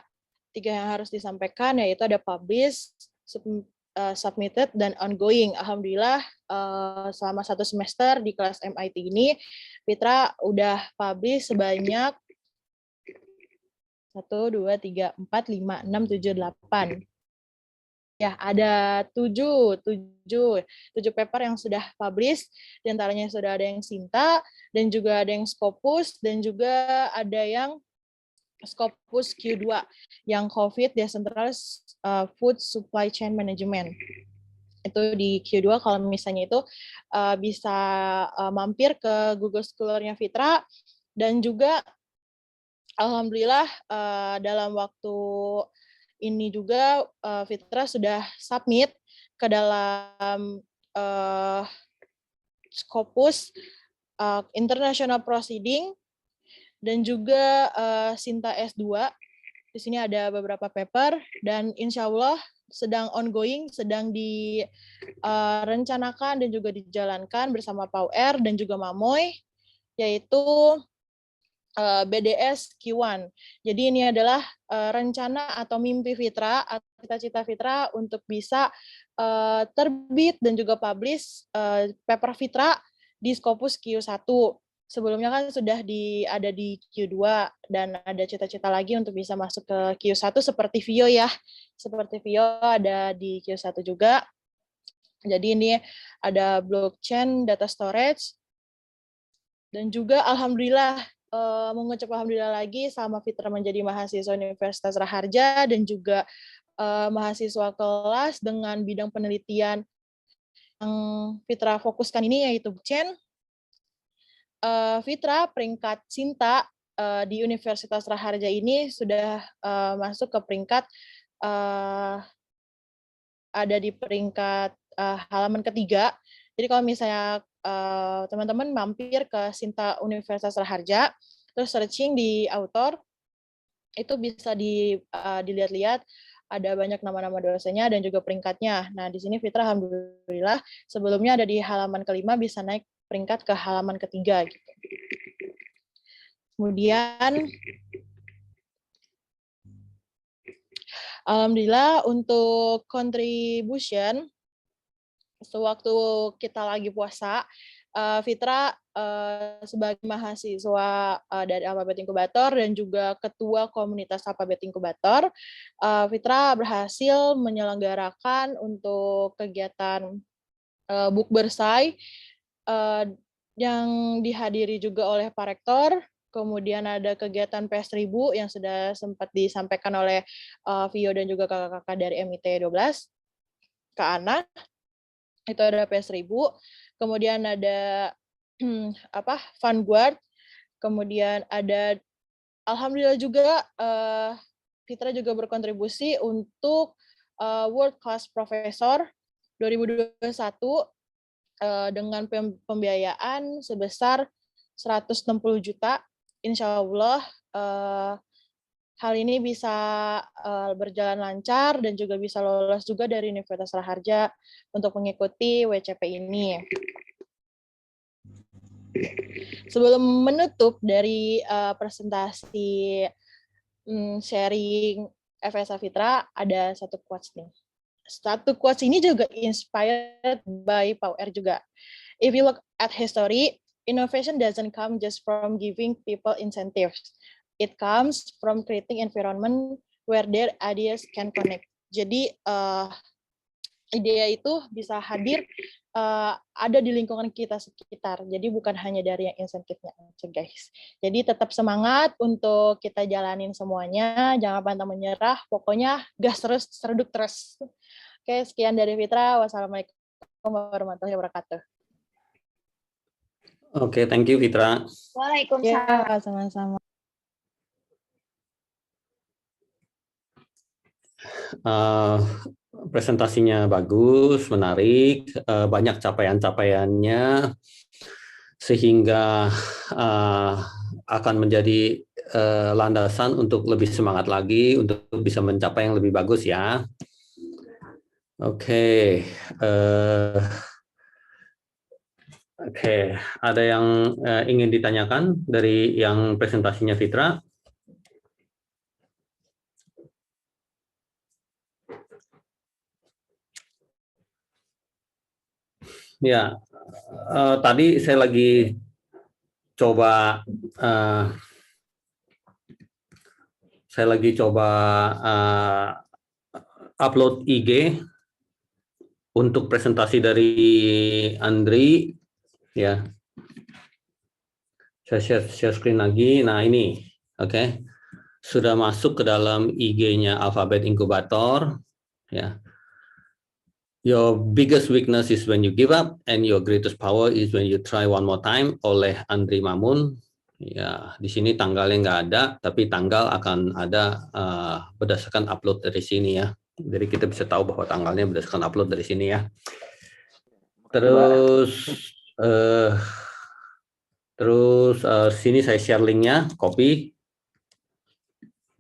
yang harus disampaikan, yaitu ada publish, submitted, dan ongoing. Alhamdulillah selama 1 semester di kelas MIT ini Fitra udah publish sebanyak 1, 2, 3, 4, 5, 6, 7, 8. Ya, ada 7 paper yang sudah publish, di antaranya sudah ada yang Sinta, dan juga ada yang Scopus, dan juga ada yang Scopus Q2 yang COVID Decentralized Food Supply Chain Management. Itu di Q2. Kalau misalnya itu bisa mampir ke Google Scholar-nya Fitra, dan juga alhamdulillah dalam waktu ini juga Fitra sudah submit ke dalam Scopus International Proceeding dan juga Sinta S2. Di sini ada beberapa paper dan insya Allah sedang ongoing, sedang direncanakan dan juga dijalankan bersama PAUR dan juga Mamoy, yaitu BDS Q1. Jadi ini adalah rencana atau mimpi Fitra, atau cita-cita Fitra untuk bisa terbit dan juga publish paper Fitra di Scopus Q1. Sebelumnya kan sudah ada di Q2 dan ada cita-cita lagi untuk bisa masuk ke Q1 seperti Vio ya. Seperti Vio ada di Q1 juga. Jadi ini ada blockchain data storage. Dan juga alhamdulillah mengucap alhamdulillah lagi sama Fitra menjadi mahasiswa Universitas Raharja dan juga mahasiswa kelas dengan bidang penelitian yang Fitra fokuskan ini yaitu blockchain. Fitra peringkat Sinta di Universitas Raharja ini sudah masuk ke peringkat ada di peringkat halaman ketiga. Jadi kalau misalnya teman-teman mampir ke Sinta Universitas Raharja, terus searching di author, itu bisa dilihat-lihat ada banyak nama-nama dosennya dan juga peringkatnya. Nah, di sini Fitra alhamdulillah sebelumnya ada di halaman kelima, bisa naik peringkat ke halaman ketiga. Gitu. Kemudian, alhamdulillah untuk contribution, sewaktu kita lagi puasa, Fitra sebagai mahasiswa dari Alphabet Inkubator dan juga ketua komunitas Alphabet Inkubator, Fitra berhasil menyelenggarakan untuk kegiatan Book Bersai yang dihadiri juga oleh Pak Rektor. Kemudian ada kegiatan PS1000 yang sudah sempat disampaikan oleh Vio dan juga kakak-kakak dari MIT 12 ke Ana. Itu ada PS1000. Kemudian ada Vanguard. Kemudian ada alhamdulillah juga Fitra juga berkontribusi untuk World Class Professor 2021 dengan pembiayaan sebesar 160 juta. Insya Allah hal ini bisa berjalan lancar dan juga bisa lolos juga dari Universitas Raharja untuk mengikuti WCP ini. Sebelum menutup dari presentasi sharing FSA Fitra, ada satu quotes nih. Satu quotes ini juga inspired by Pau R juga. If you look at history, innovation doesn't come just from giving people incentives. It comes from creating environment where their ideas can connect. Jadi ide itu bisa hadir ada di lingkungan kita sekitar. Jadi bukan hanya dari yang insentifnya aja, guys. Jadi tetap semangat untuk kita jalanin semuanya. Jangan pantang menyerah. Pokoknya gas terus, serduk terus. Oke, sekian dari Fitra. Wassalamualaikum warahmatullahi wabarakatuh. Oke, thank you Fitra. Waalaikumsalam. Ya, sama-sama. Presentasinya bagus, menarik, banyak capaian-capaiannya, sehingga akan menjadi landasan untuk lebih semangat lagi, untuk bisa mencapai yang lebih bagus ya. Oke. Oke, ada yang ingin ditanyakan dari yang presentasinya Fitra? Ya, tadi saya lagi coba upload IG untuk presentasi dari Andri, ya. Saya share screen lagi. Nah ini, oke, sudah masuk ke dalam IG-nya Alphabet Inkubator, ya. Your biggest weakness is when you give up, and your greatest power is when you try one more time, oleh Andri Mamun. Ya, di sini tanggalnya nggak ada, tapi tanggal akan ada berdasarkan upload dari sini ya. Jadi kita bisa tahu bahwa tanggalnya berdasarkan upload dari sini ya. Terus sini saya share linknya, copy.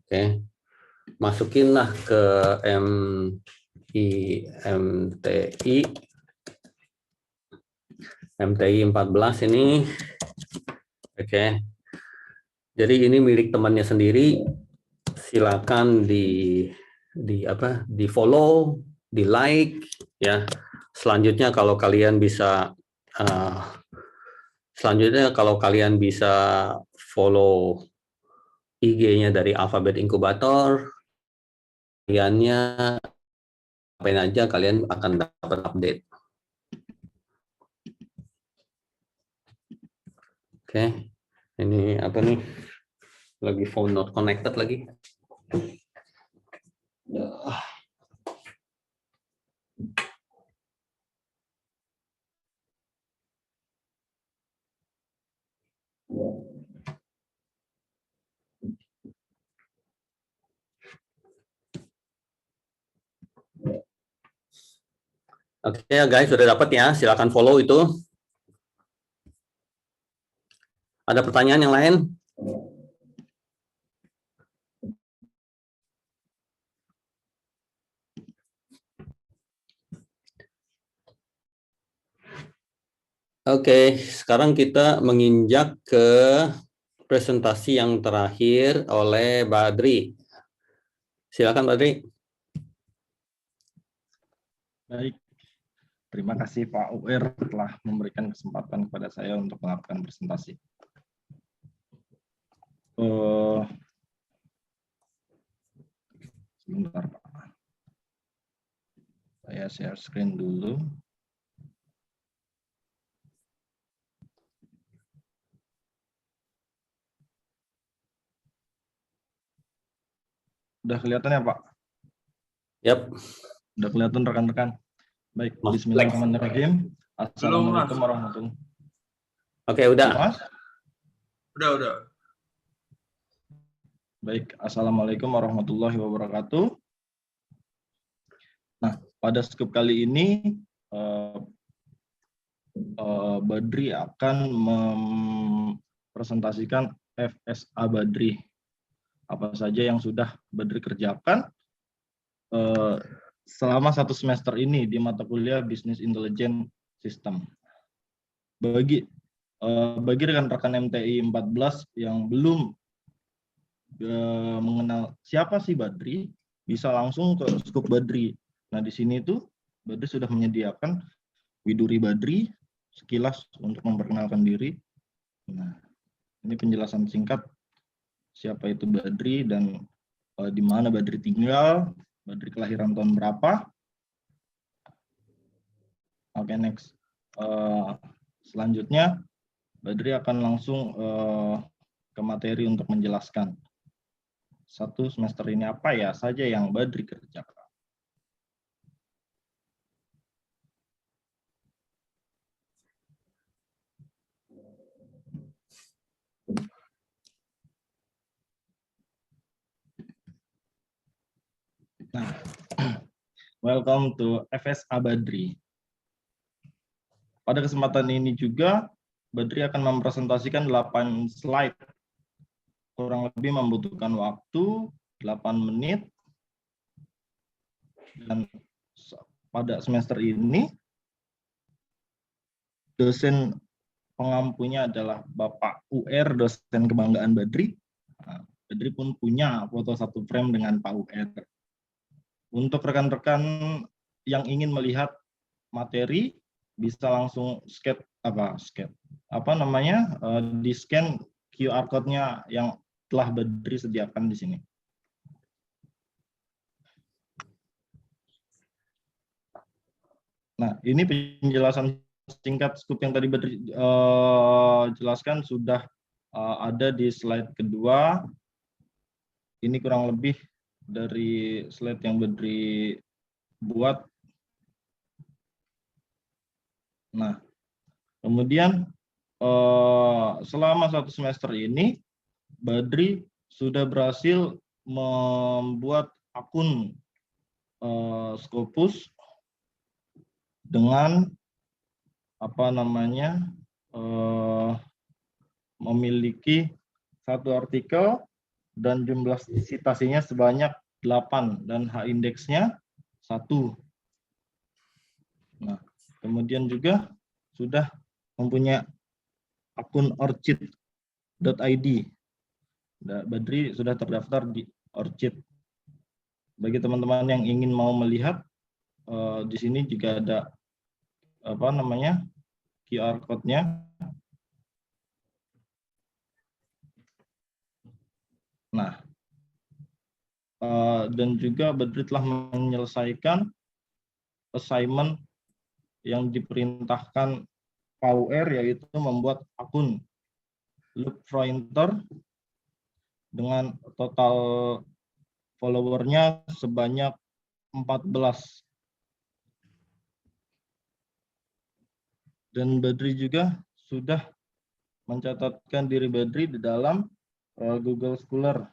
Oke, masukinlah ke MTI 14 ini. Oke. Jadi ini milik temannya sendiri. Silakan di follow, di like ya. Selanjutnya kalau kalian bisa follow IG-nya dari Alphabet Inkubator, kaliannya apain aja kalian akan dapat update. Oke, ini apa nih? Lagi phone not connected lagi. Oke guys, sudah dapat ya. Silakan follow itu. Ada pertanyaan yang lain? Oke, sekarang kita menginjak ke presentasi yang terakhir oleh Badri. Silakan Badri. Baik. Terima kasih Pak UR telah memberikan kesempatan kepada saya untuk melakukan presentasi. Sebentar Pak. Saya share screen dulu. Udah kelihatan ya Pak? Yap. Udah kelihatan rekan-rekan? Baik, Mas, bismillahirrahmanirrahim. Assalamualaikum warahmatullahi wabarakatuh. Oke, udah. Mas? Udah. Baik, assalamualaikum warahmatullahi wabarakatuh. Nah, pada scoop kali ini Badri akan mempresentasikan FSA Badri. Apa saja yang sudah Badri kerjakan selama 1 semester ini di mata kuliah Business Intelligence System. Bagi rekan-rekan MTI 14 yang belum mengenal siapa sih Badri, bisa langsung ke scoop Badri. Nah, di sini tuh Badri sudah menyediakan Widuri Badri sekilas untuk memperkenalkan diri. Nah, ini penjelasan singkat siapa itu Badri dan di mana Badri tinggal, Badri kelahiran tahun berapa. Oke, next. Selanjutnya Badri akan langsung ke materi untuk menjelaskan 1 semester ini apa ya saja yang Badri kerjakan. Nah, welcome to FSA Badri. Pada kesempatan ini juga, Badri akan mempresentasikan 8 slide. Kurang lebih membutuhkan waktu 8 menit. Dan pada semester ini, dosen pengampunya adalah Bapak UR, dosen kebanggaan Badri. Nah, Badri pun punya foto 1 frame dengan Pak UR. Untuk rekan-rekan yang ingin melihat materi, bisa langsung di scan QR code-nya yang telah Badri sediakan di sini. Nah, ini penjelasan singkat scoop yang tadi Badri jelaskan sudah ada di slide kedua. Ini kurang lebih dari slide yang Badri buat. Nah, kemudian selama 1 semester ini, Badri sudah berhasil membuat akun Scopus dengan memiliki 1 artikel dan jumlah citasinya sebanyak 8 dan H-indeksnya 1. Nah, kemudian juga sudah mempunyai akun orchid.id. Badri sudah terdaftar di Orchid. Bagi teman-teman yang ingin mau melihat, di sini juga ada QR code-nya. Nah, dan juga Badri telah menyelesaikan assignment yang diperintahkan PUR, yaitu membuat akun Loop Pointer dengan total followernya sebanyak 14. Dan Badri juga sudah mencatatkan diri Badri di dalam Google Scholar.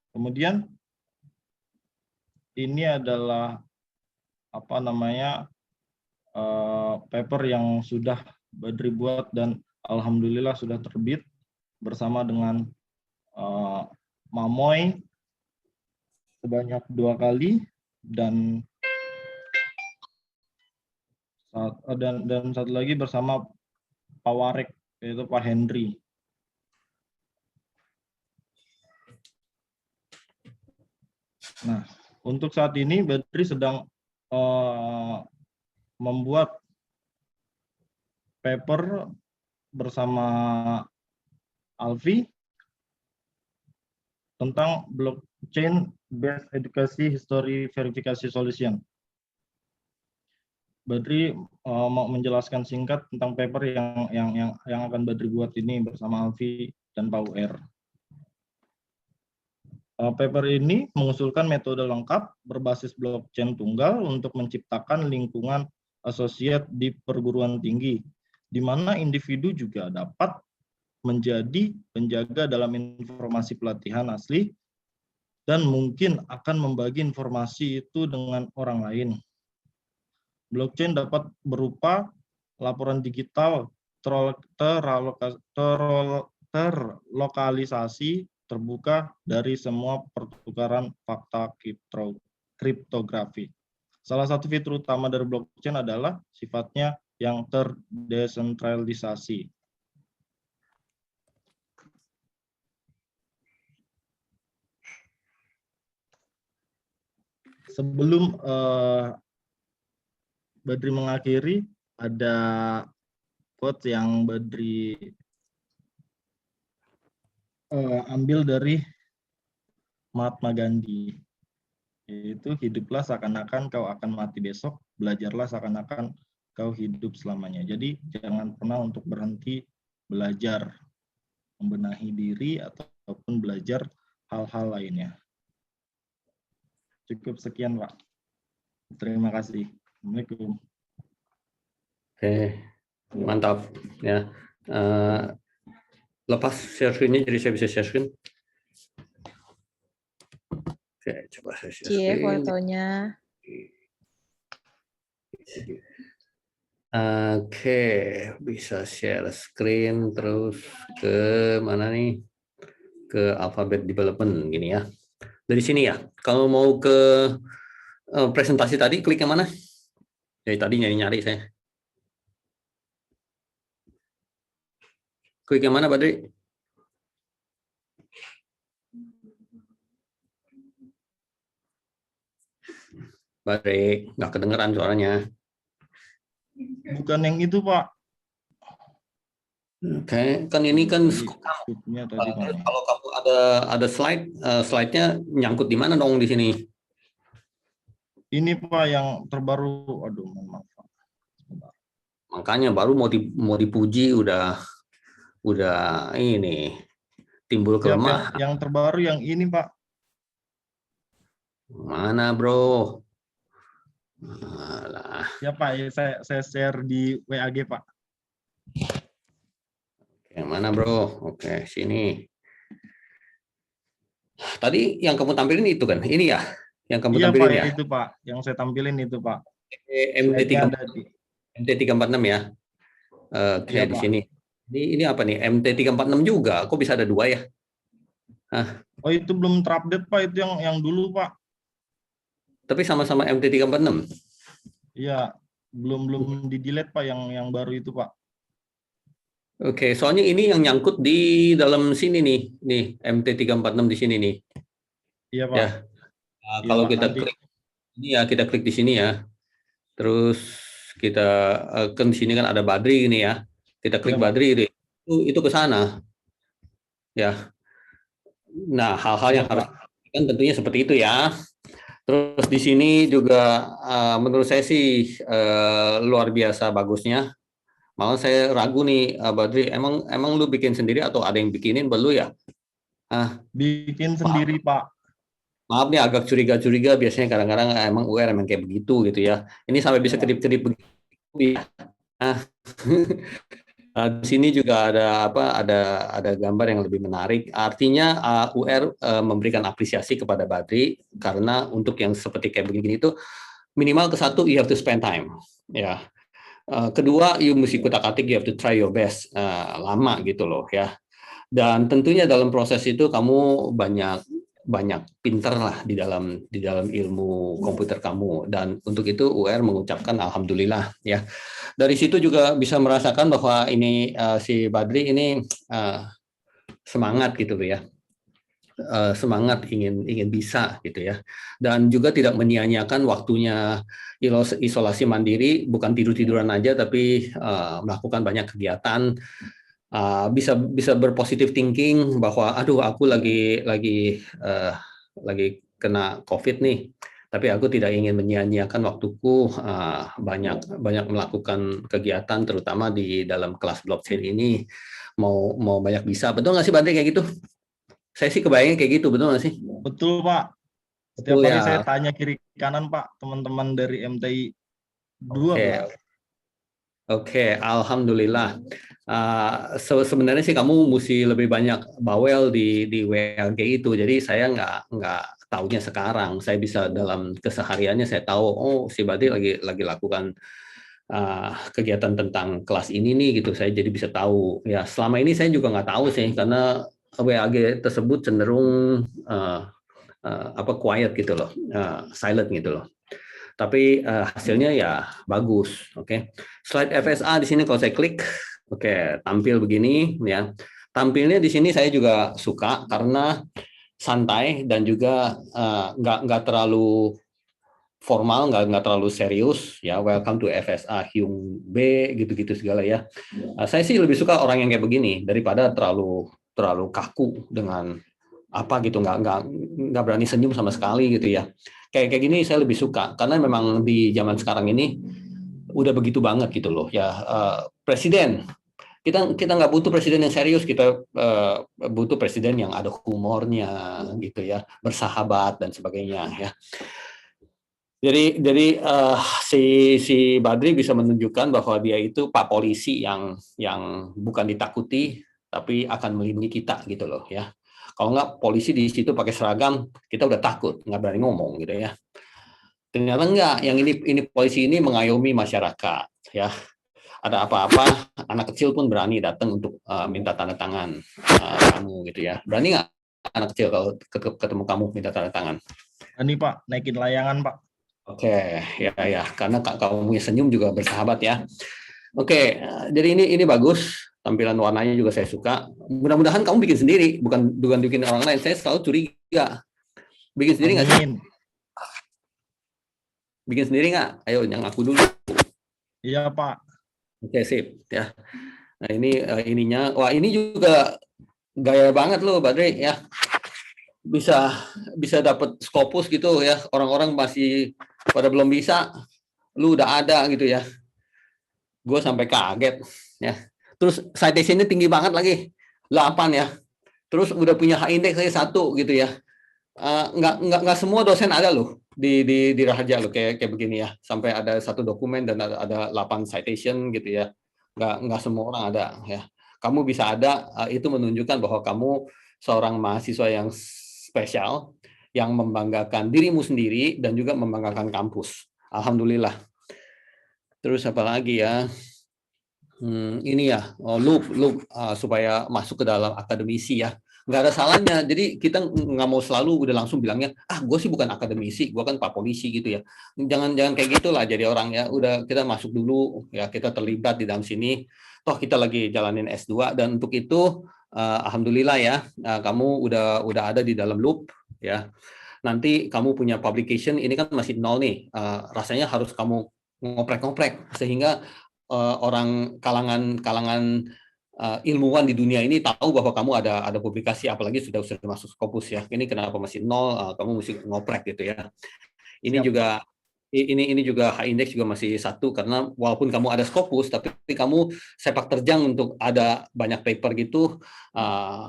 Kemudian ini adalah paper yang sudah Badri buat dan alhamdulillah sudah terbit bersama dengan Mamoy sebanyak 2 kali dan satu lagi bersama Pak Warek, yaitu Pak Henry. Nah, untuk saat ini Badri sedang membuat paper bersama Alfi tentang blockchain based education history verification solution. Badri mau menjelaskan singkat tentang paper yang akan Badri buat ini bersama Alfi dan Pak UR. Paper ini mengusulkan metode lengkap berbasis blockchain tunggal untuk menciptakan lingkungan asosiat di perguruan tinggi, di mana individu juga dapat menjadi penjaga dalam informasi pelatihan asli dan mungkin akan membagi informasi itu dengan orang lain. Blockchain dapat berupa laporan digital terlokalisasi terbuka dari semua pertukaran fakta kriptografi. Salah satu fitur utama dari blockchain adalah sifatnya yang terdesentralisasi. Sebelum Badri mengakhiri, ada quote yang Badri ambil dari Mahatma Gandhi, yaitu hiduplah seakan-akan kau akan mati besok, belajarlah seakan-akan kau hidup selamanya. Jadi jangan pernah untuk berhenti belajar, membenahi diri ataupun belajar hal-hal lainnya. Cukup sekian, Pak. Terima kasih. Assalamualaikum. Oke, mantap ya. Lepas share screen-nya jadi saya bisa share screen. Oke, coba saya share screen. Fotonya. Oke, bisa share screen terus ke mana nih? Ke Alphabet Development gini ya. Dari sini ya. Kalau mau ke presentasi tadi klik yang mana? Dari tadi nyari-nyari saya. Klik yang mana, Badri? Badri, nggak kedengeran suaranya. Bukan yang itu, Pak. Oke, kan ini kan Scoop-nya tadi, Pak. kalau kamu ada slide-nya nyangkut di mana dong di sini? Ini, Pak, yang terbaru. Aduh, mohon maaf. Makanya baru mau dipuji udah ini timbul kelemahan. Yang terbaru yang ini, Pak. Mana, Bro? Alah. Ya, Pak, saya share di WAG, Pak. Yang mana, Bro? Oke, sini. Tadi yang kamu tampilin itu kan? Ini ya? Yang kamu tampilin Pak, ya? Itu, Pak. Yang saya tampilin itu, Pak. MT346 ya? Oke, Iya, di Pak. sini. Ini apa nih? MT346 juga. Kok bisa ada dua ya? Oh, itu belum terupdate, Pak. Itu yang dulu, Pak. Tapi sama-sama MT346. Iya, belum di-delete, Pak, yang baru itu, Pak. Oke, soalnya ini yang nyangkut di dalam sini nih MT346 di sini nih. Iya, Pak. Ya. Nah, kalau Pak, kita klik ini ya, kita klik di sini ya. Terus kita kan di sini kan ada Badri ini ya. Kita klik Badri itu ke sana. Ya. Nah, hal-hal yang harus kan tentunya seperti itu ya. Terus di sini juga menurut saya sih luar biasa bagusnya. Malah saya ragu nih, Badri, emang lu bikin sendiri atau ada yang bikinin buat lu ya? Bikin sendiri, Pak. Maaf nih, agak curiga-curiga biasanya kadang-kadang emang UR emang kayak begitu gitu ya. Ini sampai bisa kedip-kedip begitu ya. Di sini juga ada gambar yang lebih menarik. Artinya UR memberikan apresiasi kepada Badri karena untuk yang seperti kayak begini itu minimal ke satu you have to spend time ya. Kedua, you mesti kutak-atik, you have to try your best, lama gitu loh ya. Dan tentunya dalam proses itu kamu banyak pinter lah di dalam ilmu komputer kamu. Dan untuk itu UR mengucapkan alhamdulillah ya. Dari situ juga bisa merasakan bahwa ini si Badri ini semangat gitu ya. semangat ingin bisa gitu ya, dan juga tidak menyia-nyiakan waktunya isolasi mandiri, bukan tiduran aja tapi melakukan banyak kegiatan, bisa berpositif thinking bahwa aduh aku lagi kena COVID nih, tapi aku tidak ingin menyia-nyiakan waktuku, banyak melakukan kegiatan terutama di dalam kelas blockchain ini, mau banyak bisa. Betul nggak sih Badri kayak gitu? Saya sih kebayangnya kayak gitu, betul nggak sih? Betul, Pak. Setiap Betul hari ya. saya tanya kiri kanan, Pak, teman-teman dari MTI 2. Oke, alhamdulillah. Sebenarnya sih kamu mesti lebih banyak bawel di WLG itu. Jadi saya nggak taunya sekarang. Saya bisa dalam kesehariannya saya tahu. Oh, si Badri lagi lakukan kegiatan tentang kelas ini nih gitu. Saya jadi bisa tahu. Ya selama ini saya juga nggak tahu sih karena WLG tersebut cenderung quiet gitu loh, silent gitu loh. Tapi hasilnya ya bagus. Oke. Slide FSA di sini kalau saya klik, oke, tampil begini ya. Tampilnya di sini saya juga suka karena santai dan juga nggak terlalu formal, nggak terlalu serius ya. Welcome to FSA Hyung B gitu-gitu segala ya. Saya sih lebih suka orang yang kayak begini daripada terlalu kaku dengan apa gitu, nggak berani senyum sama sekali gitu ya. Kayak gini saya lebih suka karena memang di zaman sekarang ini udah begitu banget gitu loh ya. Presiden kita nggak butuh presiden yang serius, kita butuh presiden yang ada humornya gitu ya, bersahabat dan sebagainya ya. Jadi si Badri bisa menunjukkan bahwa dia itu Pak Polisi yang bukan ditakuti tapi akan melindungi kita gitu loh ya. Kalau nggak polisi di situ pakai seragam, kita udah takut, nggak berani ngomong gitu ya. Ternyata enggak, yang ini polisi ini mengayomi masyarakat ya. Ada apa-apa, anak kecil pun berani datang untuk minta tanda tangan kamu gitu ya. Berani nggak anak kecil kalau ketemu kamu minta tanda tangan? Berani, Pak, naikin layangan, Pak. Oke, ya, karena kamu punya senyum juga bersahabat ya. Oke, jadi ini bagus. Tampilan warnanya juga saya suka. Mudah-mudahan kamu bikin sendiri, bukan bikin orang lain. Saya selalu curiga. Bikin sendiri nggak sih? Bikin sendiri nggak? Ayo, yang aku dulu. Iya, Pak. Oke, sip. Ya. Nah, ini ininya. Wah, ini juga gaya banget loh, Badri. Ya. Bisa dapat Scopus gitu ya. Orang-orang masih pada belum bisa. Lu udah ada gitu ya. Gue sampai kaget. Ya. Terus citation-nya tinggi banget lagi, 8 ya. Terus udah punya H-index saya 1 gitu ya. Nggak semua dosen ada loh di Raharja loh kayak begini ya. Sampai ada 1 dokumen dan ada 8 citation gitu ya. Nggak semua orang ada ya. Kamu bisa ada, itu menunjukkan bahwa kamu seorang mahasiswa yang spesial, yang membanggakan dirimu sendiri dan juga membanggakan kampus. Alhamdulillah. Terus apa lagi ya? Ini ya, loop supaya masuk ke dalam akademisi ya. Nggak ada salahnya. Jadi kita nggak mau selalu udah langsung bilangnya, gue sih bukan akademisi, gue kan Pak Polisi gitu ya. Jangan kayak gitulah jadi orang ya. Udah kita masuk dulu ya, kita terlibat di dalam sini. Toh kita lagi jalanin S2 dan untuk itu alhamdulillah ya, kamu udah ada di dalam loop ya. Nanti kamu punya publication, ini kan masih 0 nih. Rasanya harus kamu ngoprek-ngoprek sehingga orang kalangan ilmuwan di dunia ini tahu bahwa kamu ada publikasi, apalagi sudah masuk Scopus ya. Ini kenapa masih 0? Kamu mesti ngoprek gitu ya. Ini juga H-index juga masih 1 karena walaupun kamu ada Scopus tapi kamu sepak terjang untuk ada banyak paper gitu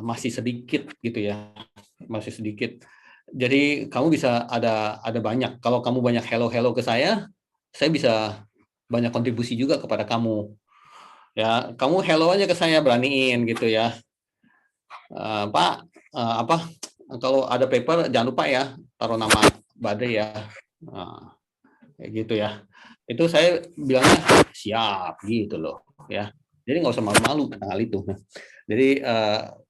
masih sedikit gitu ya. Masih sedikit. Jadi kamu bisa ada banyak. Kalau kamu banyak hello ke saya bisa banyak kontribusi juga kepada kamu. Ya, kamu hello aja ke saya, beraniin gitu ya. Pak, kalau ada paper jangan lupa ya taruh nama Badri ya. Kayak gitu ya. Itu saya bilangnya siap gitu loh ya. Jadi nggak usah malu-malu tentang hal itu. Jadi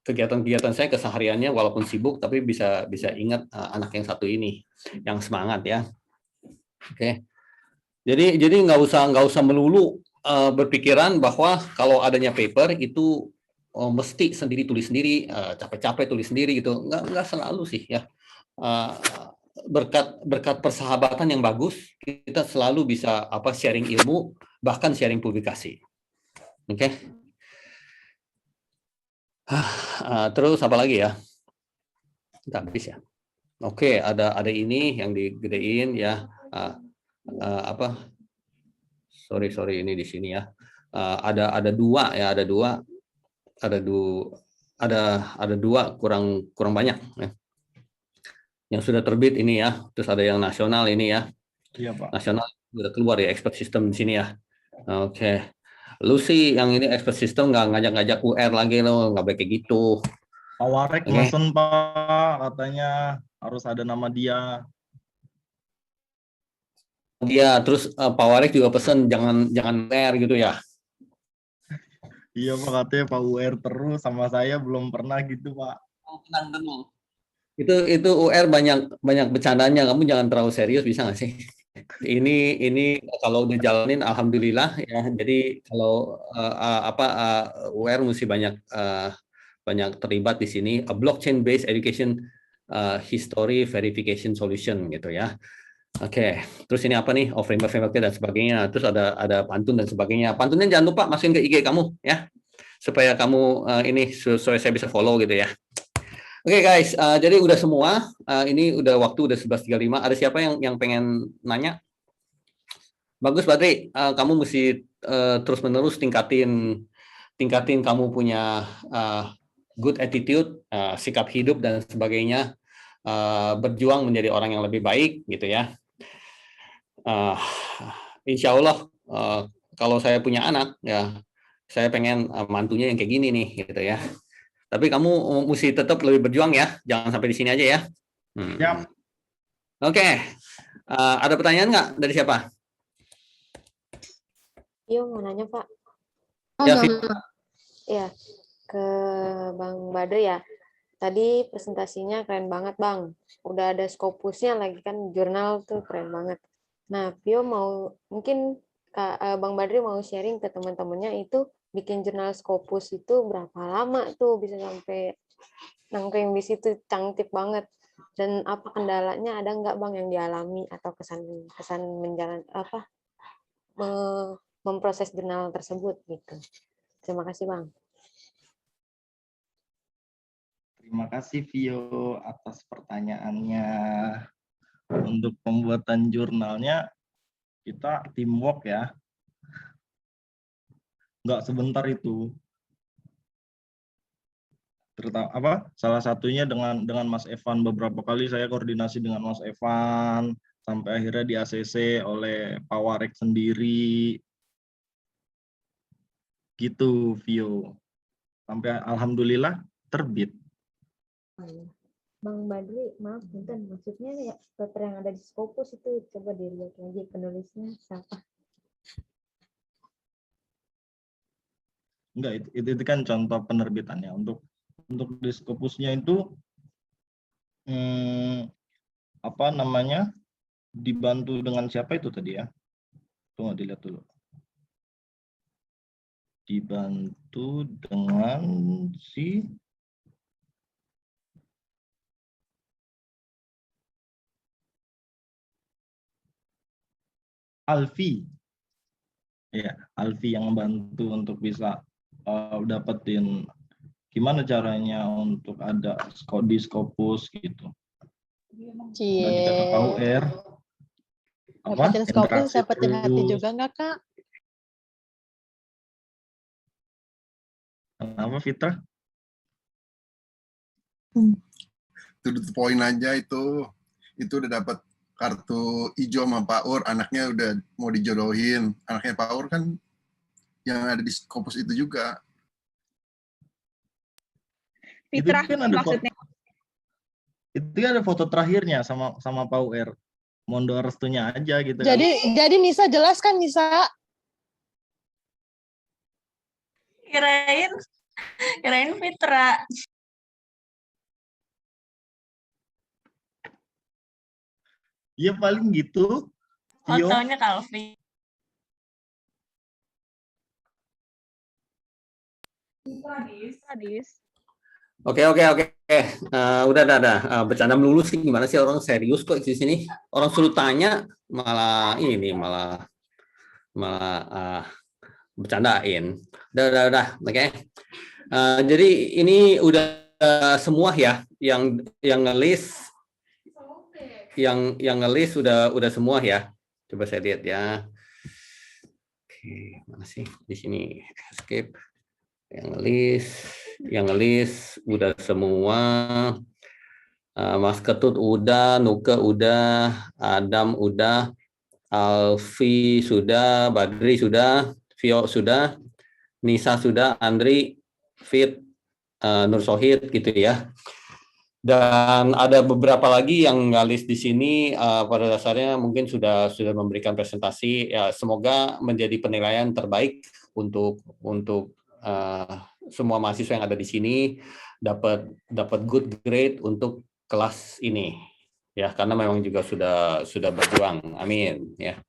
kegiatan-kegiatan saya kesehariannya walaupun sibuk tapi bisa ingat anak yang satu ini yang semangat ya. Oke. Jadi nggak usah melulu berpikiran bahwa kalau adanya paper itu mesti sendiri tulis sendiri, capek-capek tulis sendiri gitu. Nggak selalu sih ya. Berkat persahabatan yang bagus, kita selalu bisa sharing ilmu, bahkan sharing publikasi. Oke. Terus apa lagi ya? Nggak habis ya. Oke, ada ini yang digedein ya. Sorry ini di sini ya. Ada dua ya, ada dua kurang banyak ya. Yang sudah terbit ini ya, terus ada yang nasional ini ya. Iya, Pak. Nasional sudah keluar ya, expert system di sini ya. Oke. Lu sih yang ini expert system nggak ngajak-ngajak UR lagi lo, nggak baik kayak gitu. Pak Warek mesen Pak, katanya harus ada nama dia. Dia terus Pak Warek juga pesen jangan UR gitu ya. Iya Pak, katanya Pak UR terus, sama saya belum pernah gitu Pak. Tenang. Itu UR banyak bercandanya, kamu jangan terlalu serius bisa nggak sih? Ini kalau udah jalanin alhamdulillah ya. Jadi kalau UR mesti banyak terlibat di sini, a blockchain based education history verification solution gitu ya. Oke, terus ini apa nih? Framework dan sebagainya. Terus ada pantun dan sebagainya. Pantunnya jangan lupa masukin ke IG kamu ya, supaya kamu supaya saya bisa follow gitu ya. Oke guys, jadi udah semua. Ini udah waktu udah 11.35. Ada siapa yang pengen nanya? Bagus Badri, kamu mesti terus-menerus tingkatin kamu punya good attitude, sikap hidup dan sebagainya, berjuang menjadi orang yang lebih baik gitu ya. Insya Allah kalau saya punya anak ya, saya pengen mantunya yang kayak gini nih gitu ya. Tapi kamu mesti tetap lebih berjuang ya, jangan sampai di sini aja ya. Siap. Oke. Ada pertanyaan nggak dari siapa? Yo mau nanya Pak. Ya, ke Bang Badri ya. Tadi presentasinya keren banget Bang. Udah ada Scopusnya lagi kan, jurnal tuh keren banget. Nah, Pio mungkin Bang Badri mau sharing ke teman-temannya itu bikin jurnal Scopus itu berapa lama tuh bisa sampai nangkring di situ, cantik banget. Dan apa kendalanya, ada nggak Bang yang dialami atau kesan memproses jurnal tersebut gitu. Terima kasih Bang. Terima kasih Vio atas pertanyaannya. Untuk pembuatan jurnalnya kita teamwork ya. Nggak sebentar itu. Terutama salah satunya dengan Mas Evan. Beberapa kali saya koordinasi dengan Mas Evan sampai akhirnya di ACC oleh Pak Warek sendiri. Gitu Vio. Sampai alhamdulillah terbit. Bang Badri, maaf punten, maksudnya ya paper yang ada di Scopus itu coba dilihat lagi penulisnya siapa? Enggak, itu kan contoh penerbitannya. Untuk di Scopusnya itu dibantu dengan siapa itu tadi ya? Tunggu dilihat dulu. Dibantu dengan si Alfi. Ya, Alfi yang bantu untuk bisa dapetin gimana caranya untuk ada di Scopus gitu. Dan kita ke KUR. Dapetin Scopus, dapetin hati juga nggak Kak? Kenapa Fitra? To the point aja itu udah dapat kartu hijau sama Pak Ur, anaknya udah mau dijodohin. Anaknya Pak Ur kan yang ada di Scopus itu juga. Fitra, itu kan ada maksudnya. Itu ada foto terakhirnya sama Pak UR. Mohon doa restunya aja gitu. Jadi Nisa jelas kan Nisa? Kirain Fitra. Iya paling gitu. Fotonya Kalvi. Oke. Udah. Bercanda melulu sih, gimana sih orang serius kok di sini. Orang suruh tanya malah bercandain. Udah. Oke. Jadi ini udah semua ya yang ngelis udah semua ya. Coba saya lihat ya. Oke, mana sih di sini escape yang ngelis udah semua. Mas Ketut udah, Nuke udah, Adam udah, Alfi sudah, Badri sudah, Vio sudah, Nisa sudah, Andri, Fit, Nur Sohid gitu ya. Dan ada beberapa lagi yang ngalis di sini pada dasarnya mungkin sudah memberikan presentasi. Ya, semoga menjadi penilaian terbaik untuk semua mahasiswa yang ada di sini dapat good grade untuk kelas ini. Ya, karena memang juga sudah berjuang. Amin ya.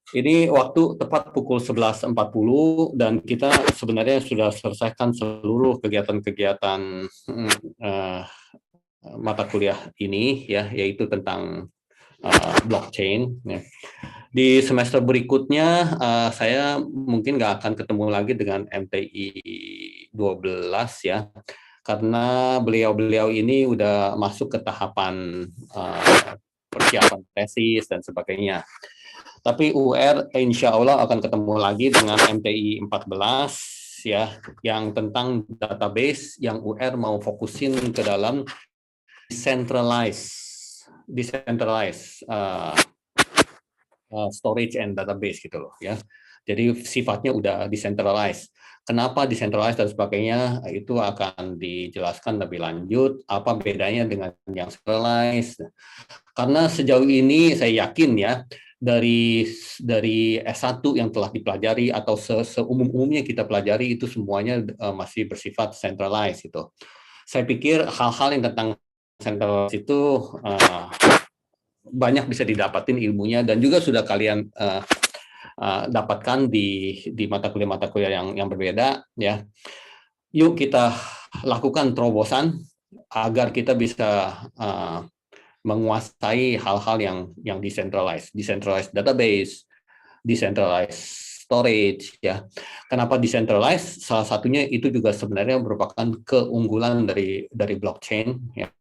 Ini waktu tepat pukul 11.40 dan kita sebenarnya sudah selesaikan seluruh kegiatan-kegiatan mata kuliah ini ya, yaitu tentang blockchain. Ya. Di semester berikutnya saya mungkin nggak akan ketemu lagi dengan MTI 12 ya, karena beliau-beliau ini udah masuk ke tahapan persiapan tesis dan sebagainya. Tapi UR insya Allah akan ketemu lagi dengan MTI 14 ya, yang tentang database yang UR mau fokusin ke dalam decentralized storage and database gitu loh ya. Jadi sifatnya udah decentralized. Kenapa decentralized dan sebagainya itu akan dijelaskan lebih lanjut. Apa bedanya dengan yang centralized? Karena sejauh ini saya yakin ya dari S1 yang telah dipelajari atau seumum-umumnya kita pelajari itu semuanya masih bersifat centralized gitu. Saya pikir hal-hal yang tentang centralized itu banyak bisa didapatin ilmunya dan juga sudah kalian dapatkan di mata kuliah yang berbeda ya. Yuk kita lakukan terobosan agar kita bisa menguasai hal-hal yang decentralized database, decentralized storage ya. Kenapa decentralized? Salah satunya itu juga sebenarnya merupakan keunggulan dari blockchain ya.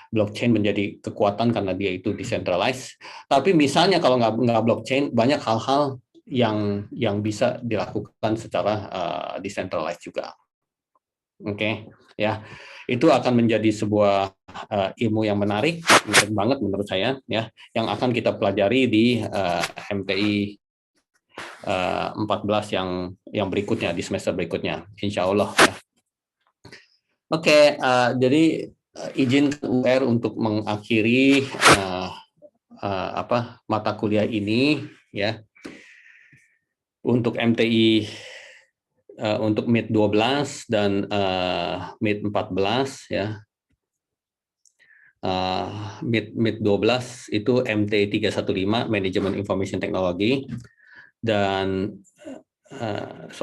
Blockchain menjadi kekuatan karena dia itu decentralized. Tapi misalnya kalau nggak blockchain, banyak hal-hal yang bisa dilakukan secara decentralized juga. Oke, ya. Itu akan menjadi sebuah ilmu yang menarik banget menurut saya ya, yang akan kita pelajari di MTI 14 yang berikutnya, di semester berikutnya, insya Allah ya. Oke, jadi izin UR untuk mengakhiri mata kuliah ini ya. Untuk MTI untuk MIT 12 dan MIT 14 ya. MIT 12 itu MT 315 Manajemen Information Technology dan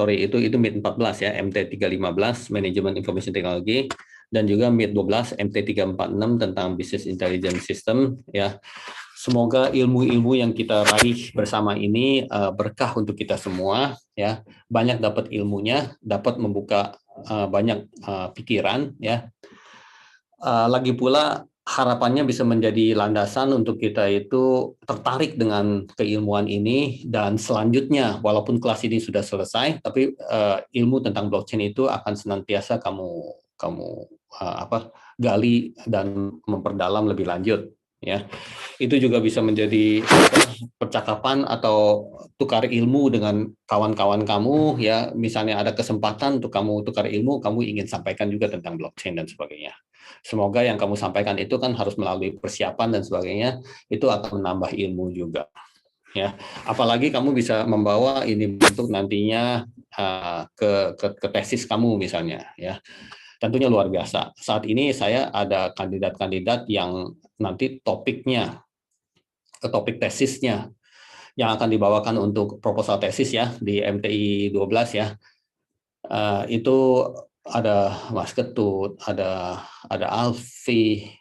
itu MIT 14 ya, MT 315 Manajemen Information Technology dan juga MIT 12 MT 346 tentang Business Intelligence System ya. Semoga ilmu-ilmu yang kita raih bersama ini berkah untuk kita semua ya. Banyak dapat ilmunya, dapat membuka banyak pikiran ya. Lagi pula harapannya bisa menjadi landasan untuk kita itu tertarik dengan keilmuan ini dan selanjutnya walaupun kelas ini sudah selesai tapi ilmu tentang blockchain itu akan senantiasa kamu gali dan memperdalam lebih lanjut ya. Itu juga bisa menjadi percakapan atau tukar ilmu dengan kawan-kawan kamu ya. Misalnya ada kesempatan untuk kamu tukar ilmu, kamu ingin sampaikan juga tentang blockchain dan sebagainya. Semoga yang kamu sampaikan itu kan harus melalui persiapan dan sebagainya, itu akan menambah ilmu juga ya. Apalagi kamu bisa membawa ini untuk nantinya ke tesis kamu misalnya ya. Tentunya luar biasa. Saat ini saya ada kandidat-kandidat yang nanti topik tesisnya yang akan dibawakan untuk proposal tesis ya di MTI 12 ya. Itu ada Mas Ketut, ada Alfi,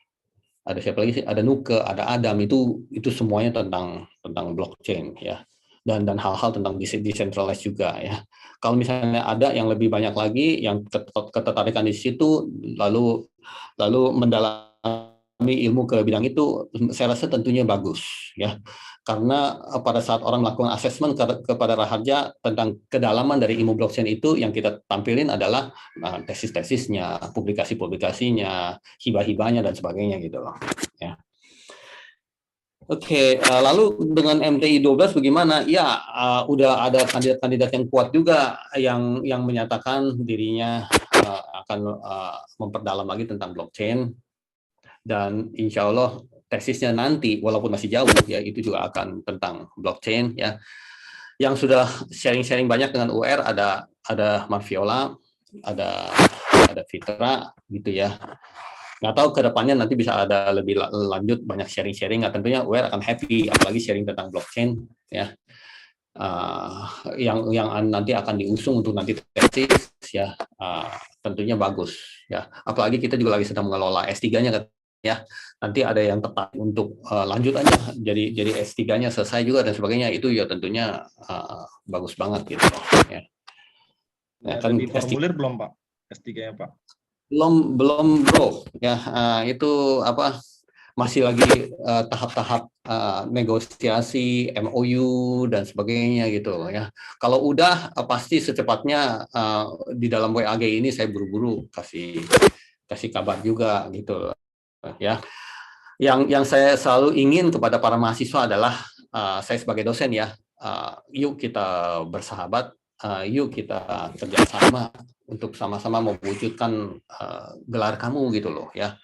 ada siapa lagi sih? Ada Nuke, ada Adam, itu semuanya tentang blockchain ya. Dan hal-hal tentang decentralized juga ya. Kalau misalnya ada yang lebih banyak lagi yang ketertarikan di situ, lalu mendalami ilmu ke bidang itu, saya rasa tentunya bagus ya. Karena pada saat orang melakukan assessment kepada Raharja tentang kedalaman dari ilmu blockchain itu, yang kita tampilin adalah tesis-tesisnya, publikasi-publikasinya, hibah-hibahnya dan sebagainya gitu loh ya. Oke, lalu dengan MTI 12 bagaimana? Ya, udah ada kandidat-kandidat yang kuat juga yang menyatakan dirinya akan memperdalam lagi tentang blockchain, dan insya Allah tesisnya nanti walaupun masih jauh ya itu juga akan tentang blockchain ya. Yang sudah sharing-sharing banyak dengan UR ada Marviola, ada Fitra gitu ya. Nggak tahu ke depannya nanti bisa ada lebih lanjut banyak sharing-sharing. Tentunya UR akan happy apalagi sharing tentang blockchain ya. Yang nanti akan diusung untuk nanti tesis ya, tentunya bagus ya. Apalagi kita juga lagi sedang mengelola S3-nya ya. Nanti ada yang tertarik untuk lanjut aja jadi S3-nya selesai juga dan sebagainya, itu ya tentunya bagus banget gitu ya. Nah, kan di formulir belum Pak S3-nya Pak? Belum bro ya, itu apa masih lagi tahap-tahap negosiasi MOU dan sebagainya gitu ya. Kalau udah pasti secepatnya di dalam WAG ini saya buru-buru kasih kabar juga gitu ya. Yang saya selalu ingin kepada para mahasiswa adalah saya sebagai dosen ya, yuk kita bersahabat, yuk kita kerjasama untuk sama-sama mewujudkan gelar kamu gitu loh ya.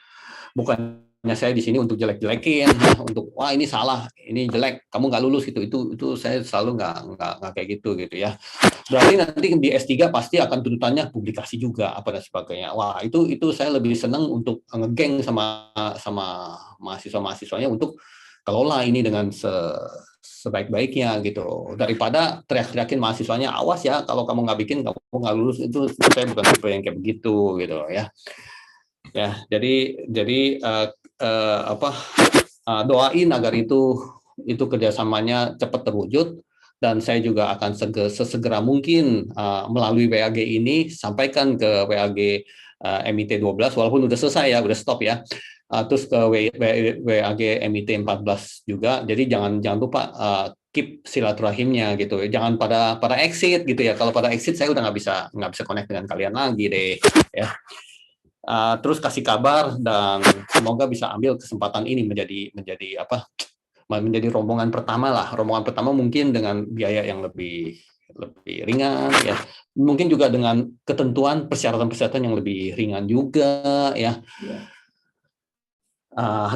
Bukannya saya di sini untuk jelek-jelekin, untuk wah ini salah, ini jelek, kamu nggak lulus gitu. Itu saya selalu nggak kayak gitu ya. Berarti nanti di S3 pasti akan tuntutannya publikasi juga apa dan sebagainya. Wah itu saya lebih senang untuk ngegeng sama mahasiswa-mahasiswanya untuk kelola ini dengan sebaik-baiknya gitu, daripada teriak-teriakin mahasiswanya awas ya kalau kamu nggak bikin kamu nggak lulus. Itu saya bukan tipe yang kayak begitu gitu ya. Jadi doain agar itu kerjasamanya cepat terwujud, dan saya juga akan sesegera mungkin melalui WAG ini sampaikan ke WAG MIT 12 walaupun udah selesai ya, udah stop ya. Terus ke WAG MIT 14 juga. Jadi jangan lupa keep silaturahimnya gitu. Jangan pada exit gitu ya. Kalau pada exit saya udah nggak bisa connect dengan kalian lagi deh ya. Terus kasih kabar dan semoga bisa ambil kesempatan ini menjadi rombongan pertama lah. Rombongan pertama mungkin dengan biaya yang lebih ringan ya. Mungkin juga dengan ketentuan persyaratan yang lebih ringan juga ya.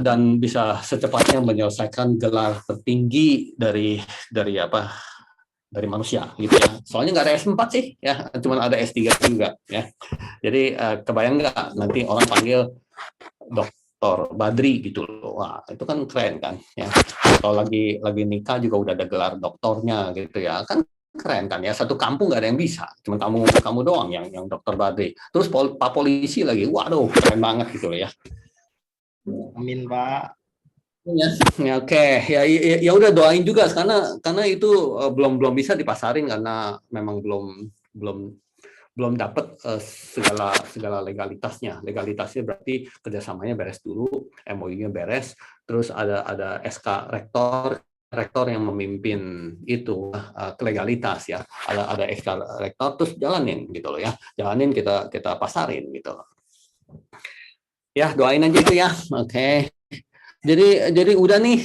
Dan bisa secepatnya menyelesaikan gelar tertinggi dari manusia gitu ya. Soalnya nggak ada S4 sih ya, cuma ada S3 juga ya. Jadi kebayang nggak nanti orang panggil Dr. Badri gitu loh. Wah, itu kan keren kan ya. Kalau lagi nikah juga udah ada gelar doktornya gitu ya. Kan keren kan ya. Satu kampung nggak ada yang bisa. Cuma kamu doang yang Dr. Badri. Terus Pak Polisi lagi. Waduh, keren banget gitu loh ya. Amin Pak. Ya, oke. Ya udah doain juga karena itu belum bisa dipasarin karena memang belum dapat segala legalitasnya. Legalitasnya berarti kerjasamanya beres dulu, MOU-nya beres, terus ada SK rektor yang memimpin itu ke legalitas ya. Ada SK rektor terus jalanin gitu loh ya. Jalanin kita pasarin gitu. Ya, doain aja itu ya. Oke. Jadi udah nih,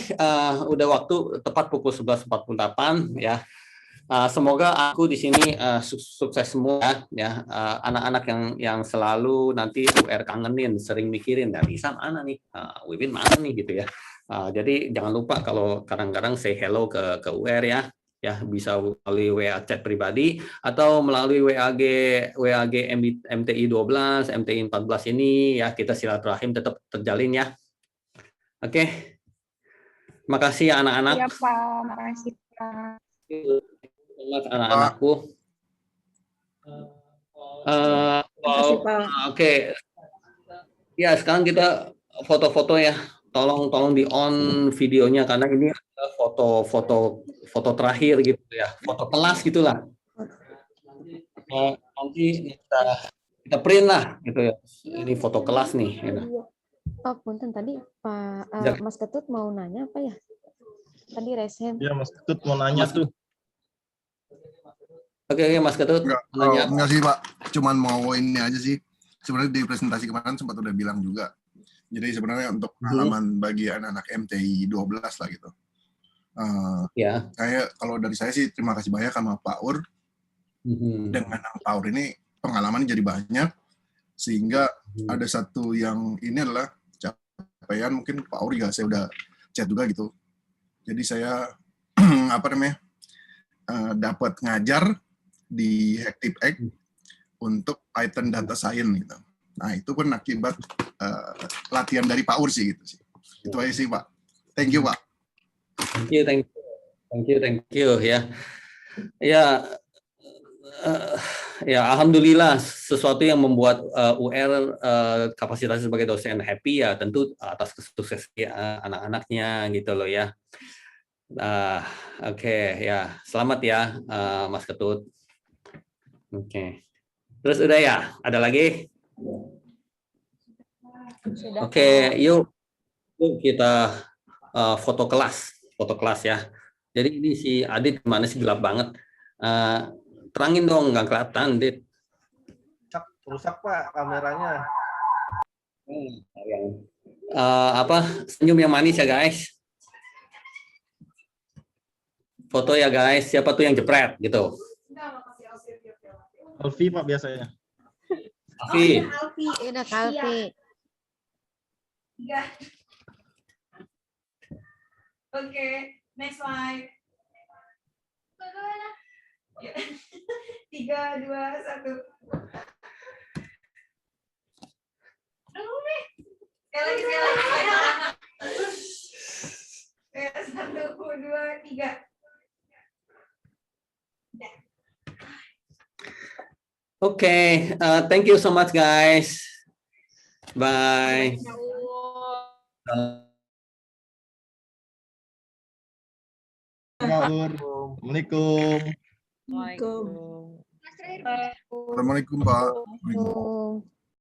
udah waktu tepat pukul 11.48 ya. Semoga aku di sini sukses semua ya. Anak-anak yang selalu nanti UR kangenin, sering mikirin dari Isa mana nih, Wibin mana nih gitu ya. Jadi jangan lupa kalau kadang-kadang say hello ke UR ya. Ya bisa melalui WA chat pribadi atau melalui WAG MTI 12, MTI 14 ini ya, kita silaturahim tetap terjalin ya. Oke. Makasih ya anak-anak. Iya Pak, makasih Pak. Selamat anak-anakku. Makasih, Pak. Oke. Ya, sekarang kita foto-foto ya. Tolong di on videonya karena ini adalah foto terakhir gitu ya. Foto kelas gitulah. Nanti kita print lah gitu ya. Ini foto kelas nih. Gitu. Oh, punten tadi Pak Mas Ketut mau nanya apa ya? Tadi resen. Ya, Mas Ketut mau nanya tuh. Oke, Mas Ketut. Enggak sih, Pak. Cuman mau ini aja sih. Sebenarnya di presentasi kemarin sempat udah bilang juga. Jadi sebenarnya untuk pengalaman bagi anak-anak MTI 12 lah gitu. Saya kalau dari saya sih terima kasih banyak sama Pak Ur. Dengan Pak Ur ini pengalaman jadi banyak. Sehingga ada satu yang ini adalah capaian mungkin Pak Ur juga saya udah chat juga gitu. Jadi saya dapat ngajar di Hactive untuk Python Data Science gitu. Nah, itu pun akibat latihan dari Pak Ur sih gitu sih. Itu aja sih, Pak. Thank you, Pak. Thank you ya. Ya, alhamdulillah sesuatu yang membuat UR kapasitas sebagai dosen happy ya tentu atas kesuksesan anak-anaknya gitu loh ya. Oke, ya. Selamat ya Mas Ketut. Oke. Terus udah ya? Ada lagi? Oke, yuk kita foto kelas ya. Jadi ini si Adit mana sih, gelap banget. Terangin dong, nggak kelihatan, Dit. Rusak Pak kameranya. Senyum yang manis ya guys. Foto ya guys. Siapa tuh yang jepret gitu? Alfi Pak biasanya. Alfi. Udah Alfi. Oke, next slide. 3, 2, 1. Sekali lagi. 1, 2, 3. Okay, thank you so much, guys. Bye. Assalamualaikum. Assalamualaikum, Pak.